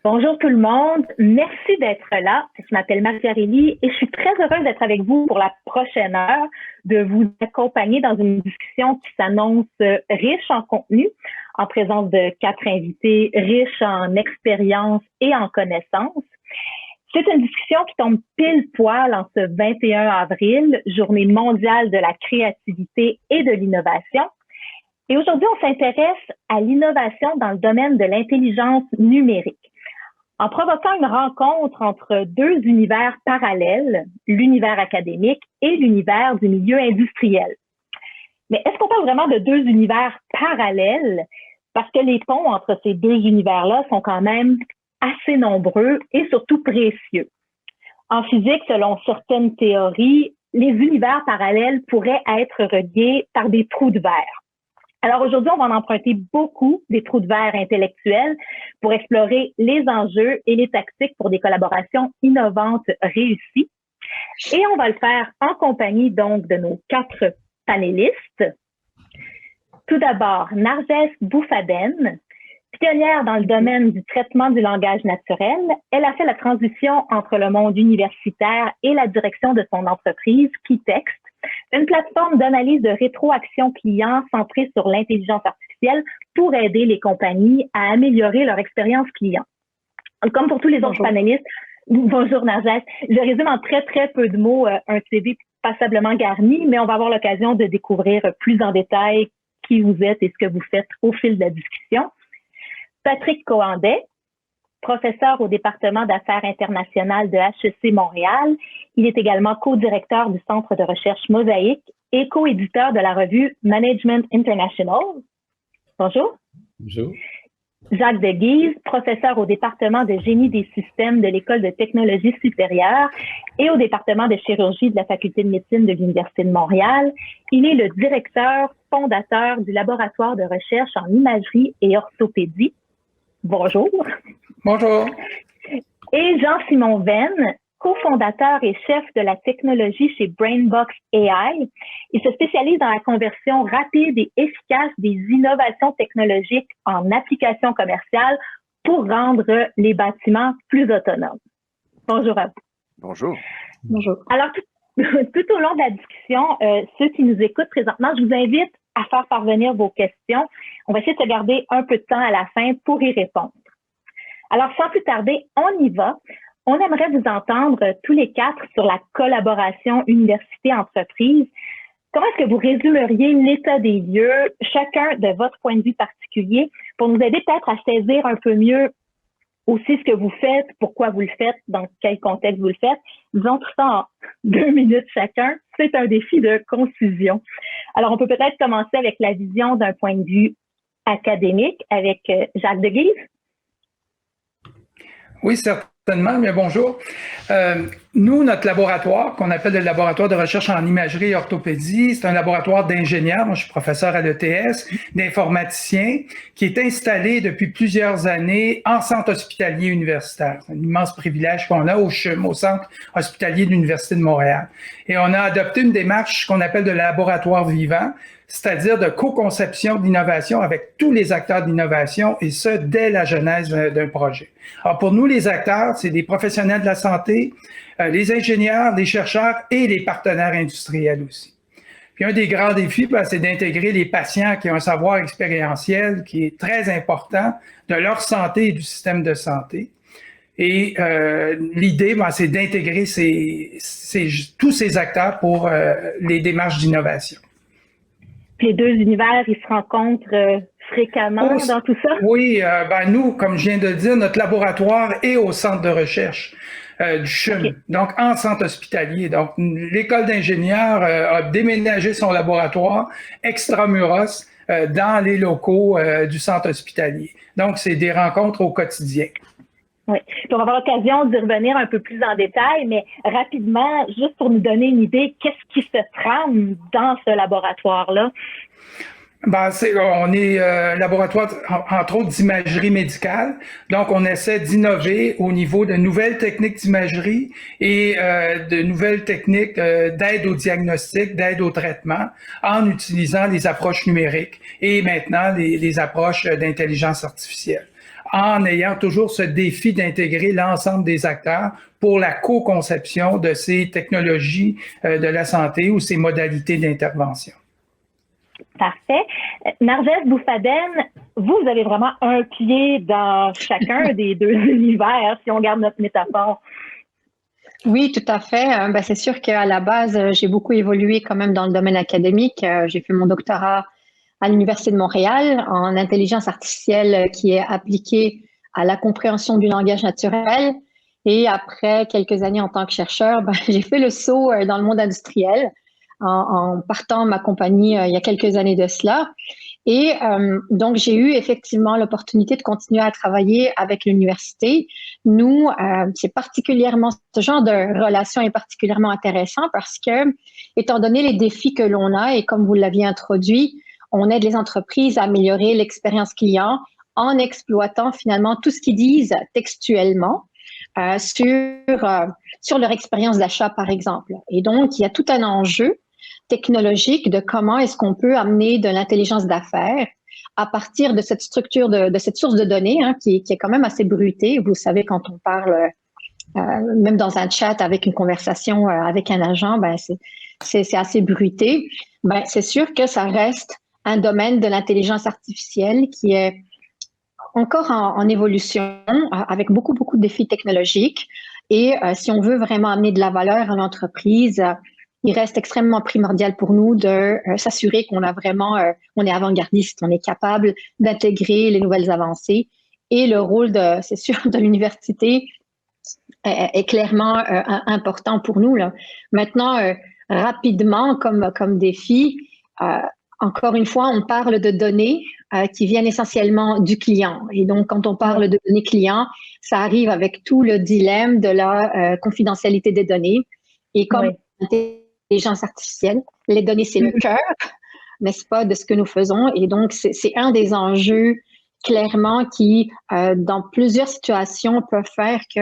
Bonjour tout le monde, merci d'être là. Je m'appelle Marie-Aurélie et je suis très heureuse d'être avec vous pour la prochaine heure, de vous accompagner dans une discussion qui s'annonce riche en contenu, en présence de 4 invités riches en expérience et en connaissances. C'est une discussion qui tombe pile poil en ce 21 avril, journée mondiale de la créativité et de l'innovation. Et aujourd'hui, on s'intéresse à l'innovation dans le domaine de l'intelligence numérique, en provoquant une rencontre entre deux univers parallèles, l'univers académique et l'univers du milieu industriel. Mais est-ce qu'on parle vraiment de deux univers parallèles? Parce que les ponts entre ces deux univers-là sont quand même assez nombreux et surtout précieux. En physique, selon certaines théories, les univers parallèles pourraient être reliés par des trous de verre. Alors aujourd'hui, on va en emprunter beaucoup des trous de verre intellectuels pour explorer les enjeux et les tactiques pour des collaborations innovantes réussies. Et on va le faire en compagnie donc de nos 4 panélistes. Tout d'abord, Narges Boufaden, pionnière dans le domaine du traitement du langage naturel. Elle a fait la transition entre le monde universitaire et la direction de son entreprise, Keytext, une plateforme d'analyse de rétroaction client centrée sur l'intelligence artificielle pour aider les compagnies à améliorer leur expérience client. Comme pour tous les autres panélistes, bonjour Narges, je résume en très peu de mots un CV passablement garni, mais on va avoir l'occasion de découvrir plus en détail qui vous êtes et ce que vous faites au fil de la discussion. Patrick Cohandet, professeur au département d'affaires internationales de HEC Montréal. Il est également co-directeur du Centre de recherche Mosaïque et co-éditeur de la revue Management International. Bonjour. Bonjour. Jacques Deguise, professeur au département de génie des systèmes de l'École de technologie supérieure et au département de chirurgie de la Faculté de médecine de l'Université de Montréal. Il est le directeur fondateur du laboratoire de recherche en imagerie et orthopédie. Bonjour. Bonjour. Et Jean-Simon Venn, cofondateur et chef de la technologie chez Brainbox AI. Il se spécialise dans la conversion rapide et efficace des innovations technologiques en applications commerciales pour rendre les bâtiments plus autonomes. Bonjour à vous. Bonjour. Bonjour. Alors, tout au long de la discussion, ceux qui nous écoutent présentement, je vous invite à faire parvenir vos questions. On va essayer de se garder un peu de temps à la fin pour y répondre. Alors, sans plus tarder, on y va. On aimerait vous entendre tous les 4 sur la collaboration université-entreprise. Comment est-ce que vous résumeriez l'état des lieux, chacun de votre point de vue particulier, pour nous aider peut-être à saisir un peu mieux aussi ce que vous faites, pourquoi vous le faites, dans quel contexte vous le faites. Disons tout ça en 2 minutes chacun. C'est un défi de concision. Alors, on peut peut-être commencer avec la vision d'un point de vue académique avec Jacques Deguise. Oui, certainement, mais bonjour. Nous, notre laboratoire, qu'on appelle le laboratoire de recherche en imagerie et orthopédie, c'est un laboratoire d'ingénieurs, moi je suis professeur à l'ETS, d'informaticiens, qui est installé depuis plusieurs années en centre hospitalier universitaire. C'est un immense privilège qu'on a au CHUM, au Centre hospitalier de l'Université de Montréal. Et on a adopté une démarche qu'on appelle de laboratoire vivant, c'est-à-dire de co-conception d'innovation avec tous les acteurs d'innovation, et ce, dès la genèse d'un projet. Alors, pour nous, les acteurs, c'est des professionnels de la santé, les ingénieurs, les chercheurs et les partenaires industriels aussi. Puis, un des grands défis, c'est d'intégrer les patients qui ont un savoir expérientiel qui est très important de leur santé et du système de santé. Et l'idée, c'est d'intégrer tous ces acteurs pour les démarches d'innovation. Les deux univers, ils se rencontrent fréquemment dans tout ça? Oui, nous, comme je viens de le dire, notre laboratoire est au centre de recherche du CHUM, okay. Donc en centre hospitalier. Donc, l'école d'ingénieurs a déménagé son laboratoire extramuros dans les locaux du centre hospitalier. Donc, c'est des rencontres au quotidien. Oui, puis on va avoir l'occasion d'y revenir un peu plus en détail, mais rapidement, juste pour nous donner une idée, qu'est-ce qui se trame dans ce laboratoire-là? On est un laboratoire, entre autres, d'imagerie médicale. Donc, on essaie d'innover au niveau de nouvelles techniques d'imagerie et de nouvelles techniques d'aide au diagnostic, d'aide au traitement, en utilisant les approches numériques et maintenant les approches d'intelligence artificielle. en ayant toujours ce défi d'intégrer l'ensemble des acteurs pour la co-conception de ces technologies de la santé ou ces modalités d'intervention. Parfait. Narges Boufaden, vous avez vraiment un pied dans chacun des deux univers, si on garde notre métaphore. Oui, tout à fait. C'est sûr qu'à la base, j'ai beaucoup évolué quand même dans le domaine académique. J'ai fait mon doctorat à l'Université de Montréal en intelligence artificielle qui est appliquée à la compréhension du langage naturel. Et après quelques années en tant que chercheur, j'ai fait le saut dans le monde industriel en partant ma compagnie il y a quelques années de cela. Et donc, j'ai eu effectivement l'opportunité de continuer à travailler avec l'université. Nous, c'est particulièrement, ce genre de relation est particulièrement intéressant parce que, étant donné les défis que l'on a, et comme vous l'aviez introduit, on aide les entreprises à améliorer l'expérience client en exploitant finalement tout ce qu'ils disent textuellement sur leur expérience d'achat, par exemple. Et donc, il y a tout un enjeu technologique de comment est-ce qu'on peut amener de l'intelligence d'affaires à partir de cette structure, de cette source de données qui est quand même assez bruitée. Vous savez, quand on parle, même dans un chat avec une conversation avec un agent, c'est assez bruité. C'est sûr que ça reste un domaine de l'intelligence artificielle qui est encore en évolution, avec beaucoup, beaucoup de défis technologiques. Et si on veut vraiment amener de la valeur à l'entreprise, il reste extrêmement primordial pour nous de s'assurer qu'on a vraiment, on est avant-gardiste, on est capable d'intégrer les nouvelles avancées. Et le rôle c'est sûr, de l'université est clairement important pour nous, là. Maintenant, rapidement, comme défi, encore une fois, on parle de données qui viennent essentiellement du client. Et donc, quand on parle de données clients, ça arrive avec tout le dilemme de la confidentialité des données. Et comme l'intelligence artificielle, les données, c'est le cœur, n'est-ce pas, de ce que nous faisons. Et donc, c'est un des enjeux clairement qui, dans plusieurs situations, peuvent faire que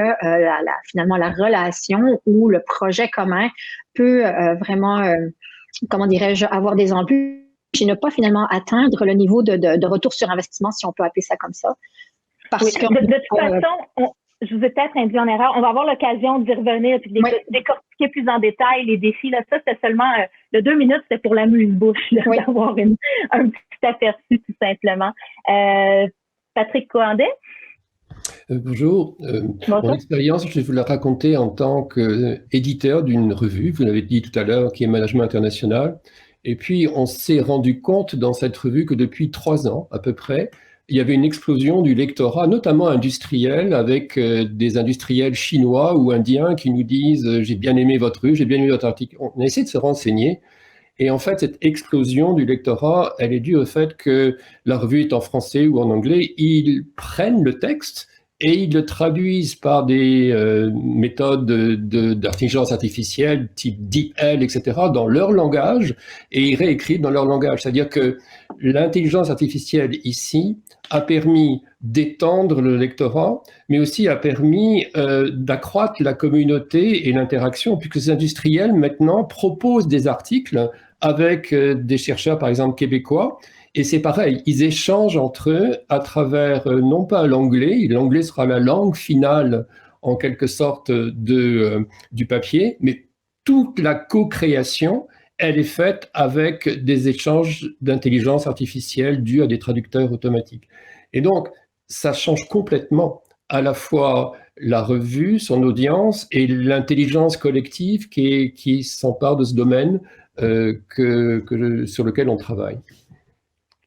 finalement la relation ou le projet commun peut vraiment, comment dirais-je, avoir des embûches et ne pas finalement atteindre le niveau de retour sur investissement, si on peut appeler ça comme ça. Parce que de toute façon, je vous ai peut-être induit en erreur. On va avoir l'occasion d'y revenir et de décortiquer plus en détail les défis. Là, ça, c'était seulement le 2 minutes, c'était pour l'amuse-bouche, d'avoir un petit aperçu, tout simplement. Patrick Cohandet? Bonjour. Mon expérience, je vais vous la raconter en tant qu'éditeur d'une revue, vous l'avez dit tout à l'heure, qui est Management International. Et puis, on s'est rendu compte dans cette revue que depuis 3 ans, à peu près, il y avait une explosion du lectorat, notamment industriel, avec des industriels chinois ou indiens qui nous disent « j'ai bien aimé votre revue, j'ai bien aimé votre article ». On a essayé de se renseigner. Et en fait, cette explosion du lectorat, elle est due au fait que la revue est en français ou en anglais. Ils prennent le texte et ils le traduisent par des méthodes d'intelligence artificielle type DeepL, etc., dans leur langage, et ils réécrivent dans leur langage. C'est-à-dire que l'intelligence artificielle ici a permis d'étendre le lectorat, mais aussi a permis d'accroître la communauté et l'interaction, puisque ces industriels maintenant proposent des articles avec des chercheurs, par exemple québécois. Et c'est pareil, ils échangent entre eux à travers, non pas l'anglais, l'anglais sera la langue finale en quelque sorte du papier, mais toute la co-création, elle est faite avec des échanges d'intelligence artificielle dus à des traducteurs automatiques. Et donc, ça change complètement à la fois la revue, son audience et l'intelligence collective qui s'empare de ce domaine sur lequel on travaille.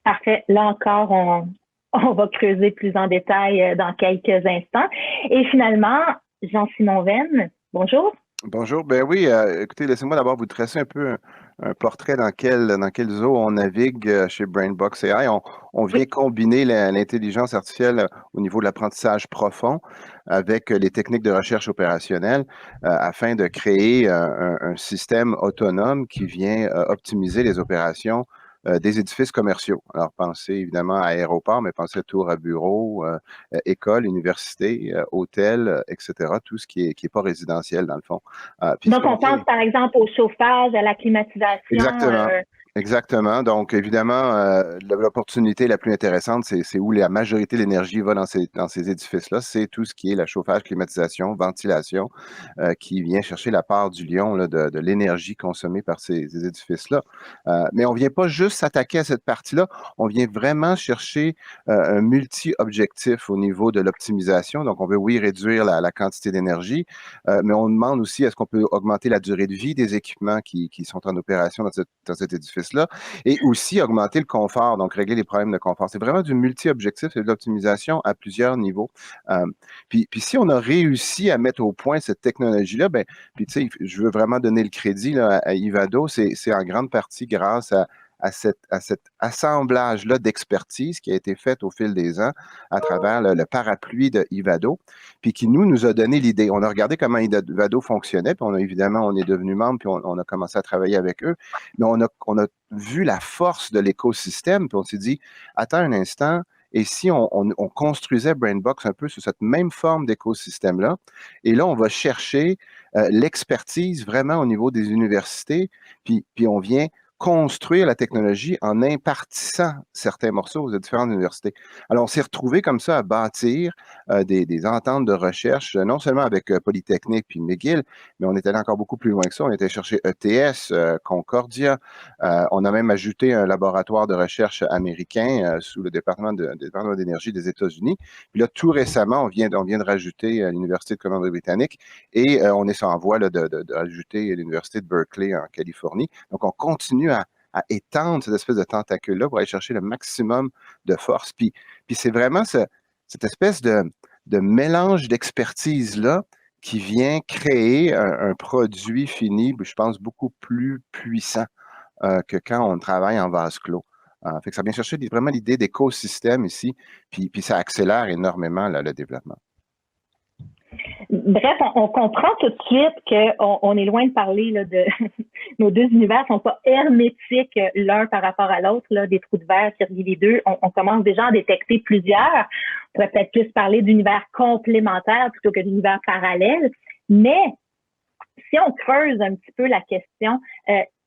Parfait. Là encore, on va creuser plus en détail dans quelques instants. Et finalement, Jean-Simon Venn, bonjour. Bonjour. Ben oui, écoutez, laissez-moi d'abord vous tracer un peu un portrait dans quel zoo on navigue chez BrainBox AI. On vient combiner l'intelligence artificielle au niveau de l'apprentissage profond avec les techniques de recherche opérationnelle afin de créer un système autonome qui vient optimiser les opérations des édifices commerciaux. Alors, pensez évidemment à aéroports, mais pensez à tours à bureaux, écoles, universités, hôtels, etc. Tout ce qui est pas résidentiel, dans le fond. Donc, on pense par exemple au chauffage, à la climatisation. Exactement. Exactement. Donc, évidemment, l'opportunité la plus intéressante, c'est où la majorité de l'énergie va dans ces édifices-là. C'est tout ce qui est la chauffage, climatisation, ventilation, qui vient chercher la part du lion là, de l'énergie consommée par ces édifices-là. Mais on ne vient pas juste s'attaquer à cette partie-là, on vient vraiment chercher un multi-objectif au niveau de l'optimisation. Donc, on veut, oui, réduire la quantité d'énergie, mais on demande aussi est-ce qu'on peut augmenter la durée de vie des équipements qui sont en opération dans cet édifice là et aussi augmenter le confort, donc régler les problèmes de confort. C'est vraiment du multi-objectif et de l'optimisation à plusieurs niveaux. Puis si on a réussi à mettre au point cette technologie-là, ben, puis tu sais, je veux vraiment donner le crédit là, à Ivado, c'est en grande partie grâce à cet assemblage-là d'expertise qui a été fait au fil des ans à travers le parapluie de Ivado, puis qui nous a donné l'idée. On a regardé comment Ivado fonctionnait, puis évidemment, on est devenu membre, puis on a commencé à travailler avec eux, mais on a vu la force de l'écosystème, puis on s'est dit, attends un instant, et si on construisait BrainBox un peu sur cette même forme d'écosystème-là, et là, on va chercher l'expertise vraiment au niveau des universités, puis on vient construire la technologie en impartissant certains morceaux aux différentes universités. Alors, on s'est retrouvé comme ça à bâtir des ententes de recherche, non seulement avec Polytechnique puis McGill, mais on est allé encore beaucoup plus loin que ça. On était chercher ETS, Concordia. On a même ajouté un laboratoire de recherche américain sous le département d'énergie des États-Unis. Puis là, tout récemment, on vient de rajouter l'Université de Colombie-Britannique et on est en voie là, de rajouter l'Université de Berkeley en Californie. Donc, on continue à étendre cette espèce de tentacule-là pour aller chercher le maximum de force. Puis c'est vraiment cette espèce de mélange d'expertise-là qui vient créer un produit fini, je pense, beaucoup plus puissant que quand on travaille en vase clos. Fait que ça vient chercher vraiment l'idée d'écosystème ici, puis ça accélère énormément là, le développement. Bref, on comprend tout de suite qu'on est loin de parler là, de nos deux univers sont pas hermétiques l'un par rapport à l'autre, là, des trous de verre qui relient les deux. On commence déjà à détecter plusieurs. On pourrait peut-être plus parler d'univers complémentaires plutôt que d'univers parallèles. Mais si on creuse un petit peu la question,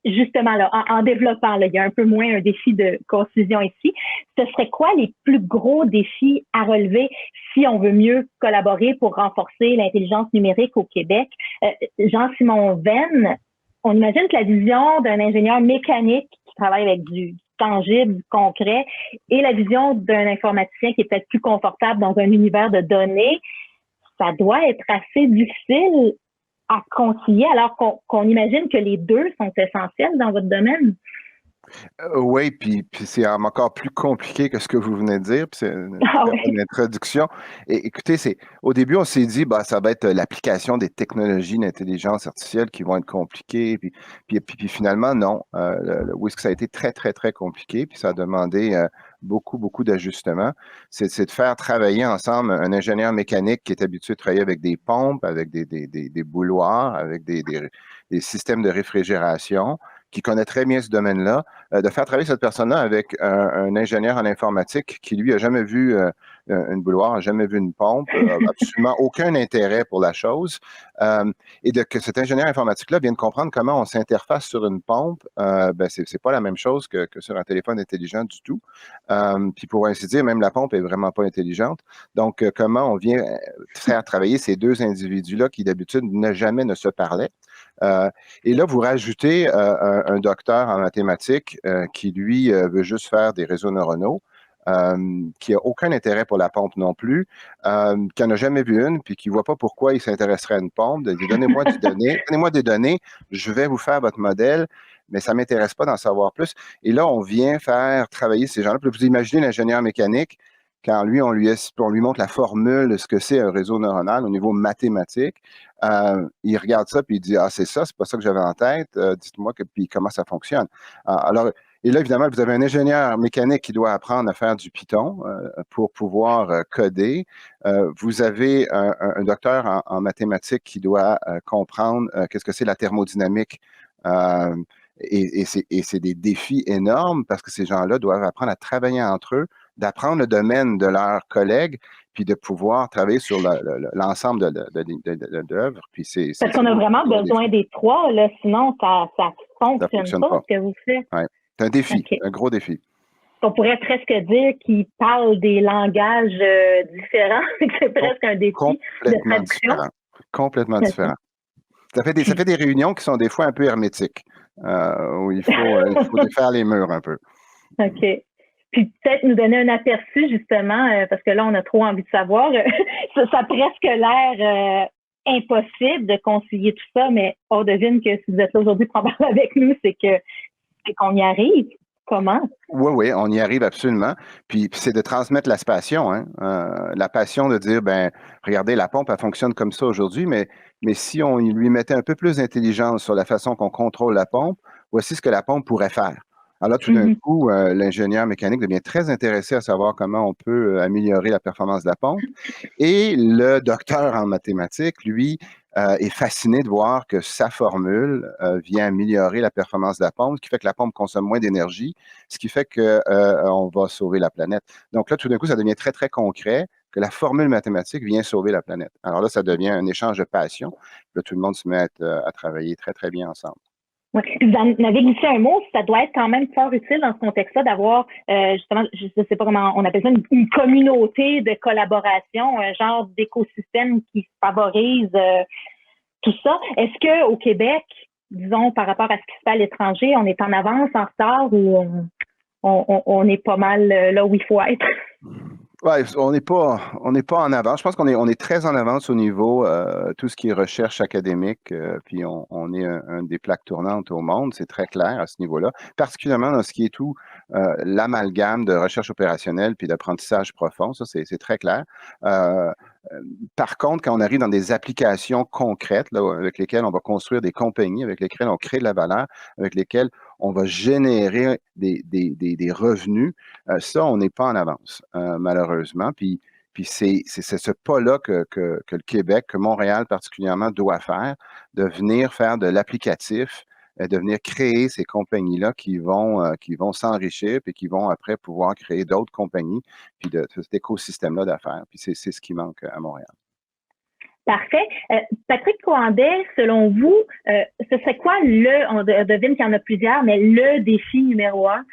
justement, là, en développant, là, il y a un peu moins un défi de concision ici. Ce serait quoi les plus gros défis à relever si on veut mieux collaborer pour renforcer l'intelligence numérique au Québec? Jean-Simon Venn, on imagine que la vision d'un ingénieur mécanique qui travaille avec du tangible, du concret, et la vision d'un informaticien qui est peut-être plus confortable dans un univers de données, ça doit être assez difficile à concilier alors qu'on imagine que les deux sont essentiels dans votre domaine? Oui, puis c'est encore plus compliqué que ce que vous venez de dire, puis c'est une introduction. Et écoutez, au début, on s'est dit, bah, ça va être l'application des technologies d'intelligence artificielle qui vont être compliquées, puis finalement, non. Oui, ça a été très, très, très compliqué, puis ça a demandé beaucoup, beaucoup d'ajustements. C'est de faire travailler ensemble un ingénieur mécanique qui est habitué de travailler avec des pompes, avec des bouilloires, avec des systèmes de réfrigération, qui connaît très bien ce domaine-là, de faire travailler cette personne-là avec un ingénieur en informatique qui, lui, n'a jamais vu une bouilloire, n'a jamais vu une pompe, absolument aucun intérêt pour la chose, et que cet ingénieur informatique-là vienne comprendre comment on s'interface sur une pompe, ben c'est pas la même chose que sur un téléphone intelligent du tout. Puis pour ainsi dire, même la pompe est vraiment pas intelligente. Donc, comment on vient faire travailler ces deux individus-là qui, d'habitude, jamais ne se parlaient. Et là, vous rajoutez un docteur en mathématiques qui, lui, veut juste faire des réseaux neuronaux, qui n'a aucun intérêt pour la pompe non plus, qui n'en a jamais vu une, puis qui ne voit pas pourquoi il s'intéresserait à une pompe. Il dit, donnez-moi des données, je vais vous faire votre modèle, mais ça ne m'intéresse pas d'en savoir plus. Et là, on vient faire travailler ces gens-là. Puis vous imaginez l'ingénieur mécanique, quand lui, on lui montre la formule de ce que c'est un réseau neuronal au niveau mathématique, il regarde ça puis il dit « Ah, c'est ça, c'est pas ça que j'avais en tête, dites-moi puis comment ça fonctionne. » Alors, et là, évidemment, vous avez un ingénieur mécanique qui doit apprendre à faire du Python pour pouvoir coder. Vous avez un docteur en mathématiques qui doit comprendre qu'est-ce que c'est la thermodynamique. Et c'est des défis énormes parce que ces gens-là doivent apprendre à travailler entre eux, d'apprendre le domaine de leurs collègues, puis de pouvoir travailler sur l'ensemble de l'œuvre. Parce qu'on a vraiment besoin des trois, là, sinon ça fonctionne pas ce que vous faites. Ouais. C'est un défi, Okay. un gros défi. On pourrait presque dire qu'ils parlent des langages différents, c'est presque un défi de traduction. Complètement différent. Ça fait des réunions qui sont des fois un peu hermétiques, où il faut défaire les murs un peu. OK. Puis peut-être nous donner un aperçu, justement, parce que là, on a trop envie de savoir. Ça a presque l'air impossible de concilier tout ça, mais on devine que si vous êtes là aujourd'hui pour en parler avec nous, c'est qu'on y arrive. Comment? Oui, on y arrive absolument. Puis c'est de transmettre la passion, hein? La passion de dire, ben, regardez, la pompe, elle fonctionne comme ça aujourd'hui, mais si on lui mettait un peu plus d'intelligence sur la façon qu'on contrôle la pompe, voici ce que la pompe pourrait faire. Alors là, tout d'un coup, l'ingénieur mécanique devient très intéressé à savoir comment on peut améliorer la performance de la pompe. Et le docteur en mathématiques, lui, est fasciné de voir que sa formule vient améliorer la performance de la pompe, ce qui fait que la pompe consomme moins d'énergie, ce qui fait qu'on va sauver la planète. Donc là, tout d'un coup, ça devient très, très concret que la formule mathématique vient sauver la planète. Alors là, ça devient un échange de passion. Là, tout le monde se met à travailler très, très bien ensemble. Oui. Vous en avez glissé un mot, ça doit être quand même fort utile dans ce contexte-là d'avoir, justement, je ne sais pas comment on appelle ça, une communauté de collaboration, un genre d'écosystème qui favorise tout ça. Est-ce qu'au Québec, disons, par rapport à ce qui se fait à l'étranger, on est en avance, en retard ou on est pas mal là où il faut être? Oui, on n'est pas en avance. Je pense qu'on est très en avance au niveau tout ce qui est recherche académique, puis on est un des plaques tournantes au monde, c'est très clair à ce niveau-là, particulièrement dans ce qui est tout l'amalgame de recherche opérationnelle puis d'apprentissage profond, ça c'est très clair. Par contre, quand on arrive dans des applications concrètes là, avec lesquelles on va construire des compagnies, avec lesquelles on crée de la valeur, avec lesquelles on va générer des revenus, ça, on n'est pas en avance, malheureusement. Puis c'est ce pas-là que le Québec, que Montréal particulièrement, doit faire, de venir faire de l'applicatif, de venir créer ces compagnies-là qui vont s'enrichir puis qui vont après pouvoir créer d'autres compagnies, puis de cet écosystème-là d'affaires. Puis c'est ce qui manque à Montréal. Parfait. Patrick Coandet, selon vous, ce serait quoi on devine qu'il y en a plusieurs, mais le défi numéro 1?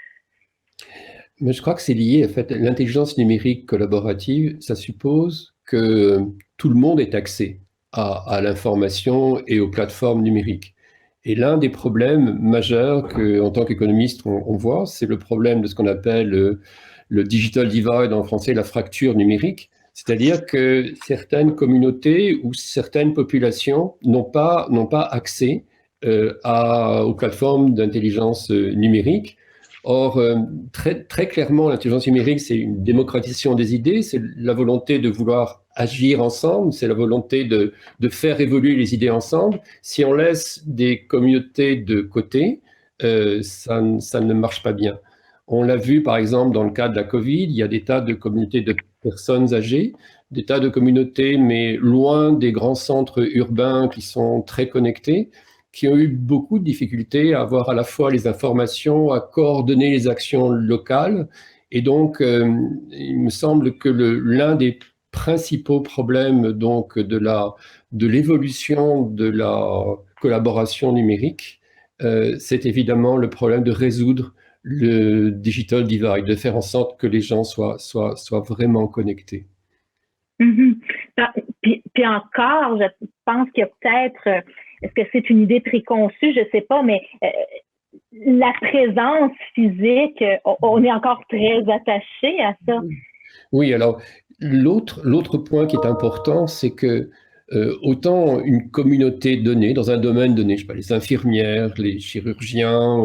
Mais je crois que c'est lié, en fait, l'intelligence numérique collaborative, ça suppose que tout le monde ait accès à l'information et aux plateformes numériques. Et l'un des problèmes majeurs qu'en tant qu'économiste, on voit, c'est le problème de ce qu'on appelle le digital divide, en français, la fracture numérique. C'est-à-dire que certaines communautés ou certaines populations n'ont pas accès aux plateformes d'intelligence numérique. Or, très, très clairement, l'intelligence numérique, c'est une démocratisation des idées, c'est la volonté de vouloir agir ensemble, c'est la volonté de faire évoluer les idées ensemble. Si on laisse des communautés de côté, ça ne marche pas bien. On l'a vu, par exemple, dans le cas de la Covid, il y a des tas de communautés de personnes âgées, des tas de communautés, mais loin des grands centres urbains qui sont très connectés, qui ont eu beaucoup de difficultés à avoir à la fois les informations, à coordonner les actions locales. Et donc, il me semble que l'un des principaux problèmes donc, de l'évolution de la collaboration numérique, c'est évidemment le problème de résoudre le digital divide, de faire en sorte que les gens soient vraiment connectés. Mm-hmm. Puis encore, je pense qu'il y a peut-être, est-ce que c'est une idée préconçue, je ne sais pas, mais la présence physique, on est encore très attaché à ça. Oui, alors l'autre point qui est important, c'est que autant une communauté donnée, dans un domaine donné, je sais pas, les infirmières, les chirurgiens,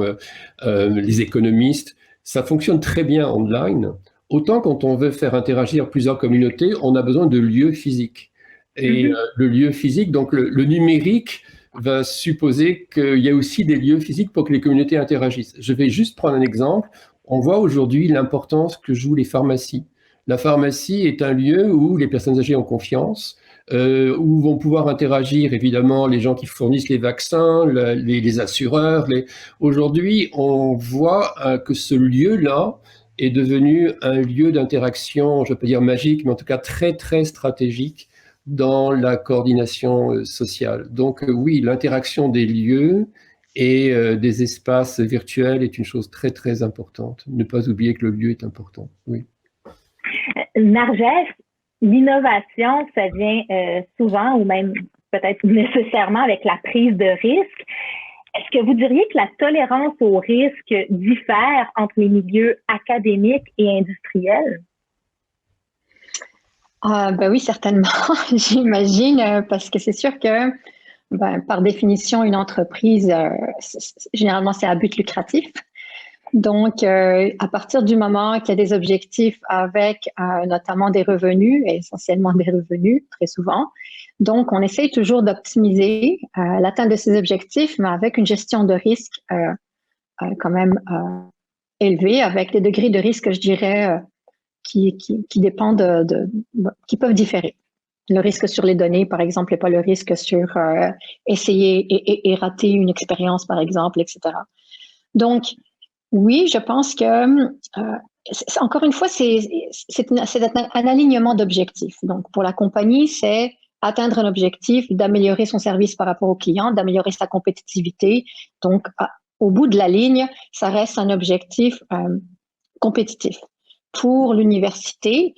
les économistes, ça fonctionne très bien online. Autant quand on veut faire interagir plusieurs communautés, on a besoin de lieux physiques. Et le lieu physique, donc le numérique, va supposer qu'il y a aussi des lieux physiques pour que les communautés interagissent. Je vais juste prendre un exemple. On voit aujourd'hui l'importance que jouent les pharmacies. La pharmacie est un lieu où les personnes âgées ont confiance, où vont pouvoir interagir évidemment les gens qui fournissent les vaccins, les assureurs. Aujourd'hui, on voit que ce lieu-là est devenu un lieu d'interaction, je peux dire magique, mais en tout cas très, très stratégique dans la coordination sociale. Donc oui, l'interaction des lieux Et des espaces virtuels est une chose très, très importante. Ne pas oublier que le lieu est important. Oui. Narges, l'innovation, ça vient souvent ou même peut-être nécessairement avec la prise de risque. Est-ce que vous diriez que la tolérance au risque diffère entre les milieux académiques et industriels? Ben oui, certainement, j'imagine, parce que c'est sûr que par définition, une entreprise, généralement, c'est à but lucratif. Donc, à partir du moment qu'il y a des objectifs avec notamment des revenus, et essentiellement des revenus, très souvent, donc on essaye toujours d'optimiser l'atteinte de ces objectifs, mais avec une gestion de risque quand même élevée, avec des degrés de risque, je dirais, qui dépendent qui peuvent différer. Le risque sur les données, par exemple, n'est pas le risque sur essayer et rater une expérience, par exemple, etc. Donc, oui, je pense que, encore une fois, c'est un alignement d'objectifs. Donc, pour la compagnie, c'est atteindre un objectif, d'améliorer son service par rapport au client, d'améliorer sa compétitivité. Donc, au bout de la ligne, ça reste un objectif compétitif. Pour l'université,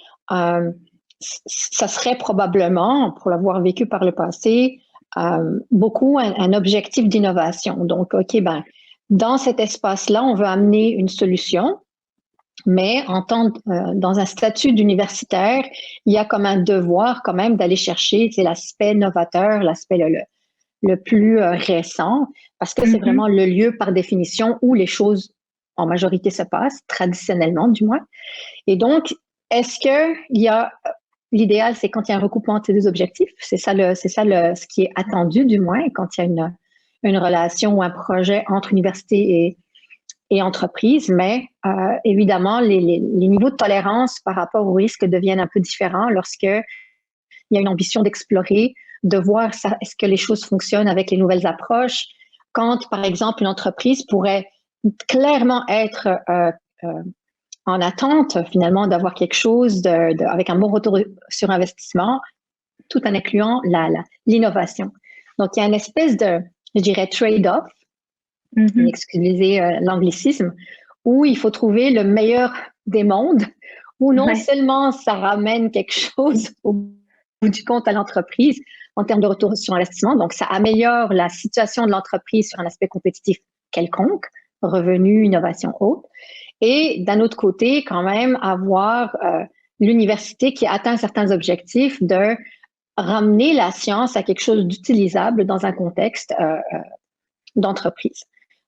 ça serait probablement, pour l'avoir vécu par le passé, beaucoup un objectif d'innovation. Donc, OK, dans cet espace-là, on veut amener une solution, mais dans un statut d'universitaire, il y a comme un devoir quand même d'aller chercher l'aspect novateur, l'aspect le plus récent, parce que c'est vraiment le lieu par définition où les choses en majorité se passent, traditionnellement du moins. Et donc, est-ce qu'il y a l'idéal, c'est quand il y a un recoupement entre ces deux objectifs. C'est ça ce qui est attendu, du moins, quand il y a une relation ou un projet entre université et entreprise. Mais évidemment, les niveaux de tolérance par rapport au risque deviennent un peu différents lorsqu'il y a une ambition d'explorer, de voir est-ce que les choses fonctionnent avec les nouvelles approches. Quand, par exemple, une entreprise pourrait clairement être en attente, finalement, d'avoir quelque chose avec un bon retour sur investissement, tout en incluant l'innovation. Donc, il y a une espèce de, je dirais, trade-off, excusez l'anglicisme, où il faut trouver le meilleur des mondes, où non seulement ça ramène quelque chose au bout du compte à l'entreprise en termes de retour sur investissement, donc ça améliore la situation de l'entreprise sur un aspect compétitif quelconque, revenu, innovation haute, et d'un autre côté, quand même, avoir l'université qui atteint certains objectifs de ramener la science à quelque chose d'utilisable dans un contexte d'entreprise.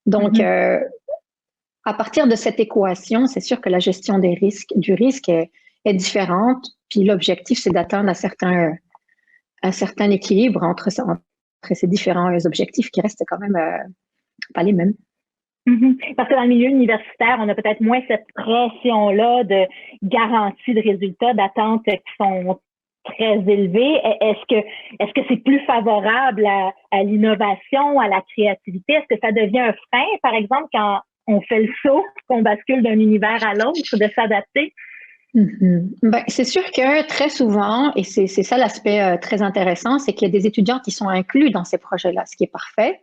Donc, à partir de cette équation, c'est sûr que la gestion du risque est différente, puis l'objectif, c'est d'atteindre un certain équilibre entre ces différents objectifs qui restent quand même pas les mêmes. Parce que dans le milieu universitaire, on a peut-être moins cette pression-là de garantie de résultats, d'attentes qui sont très élevées. Est-ce que c'est plus favorable à l'innovation, à la créativité? Est-ce que ça devient un frein, par exemple, quand on fait le saut, qu'on bascule d'un univers à l'autre, de s'adapter? C'est sûr que très souvent, et c'est ça l'aspect très intéressant, c'est qu'il y a des étudiants qui sont inclus dans ces projets-là, ce qui est parfait.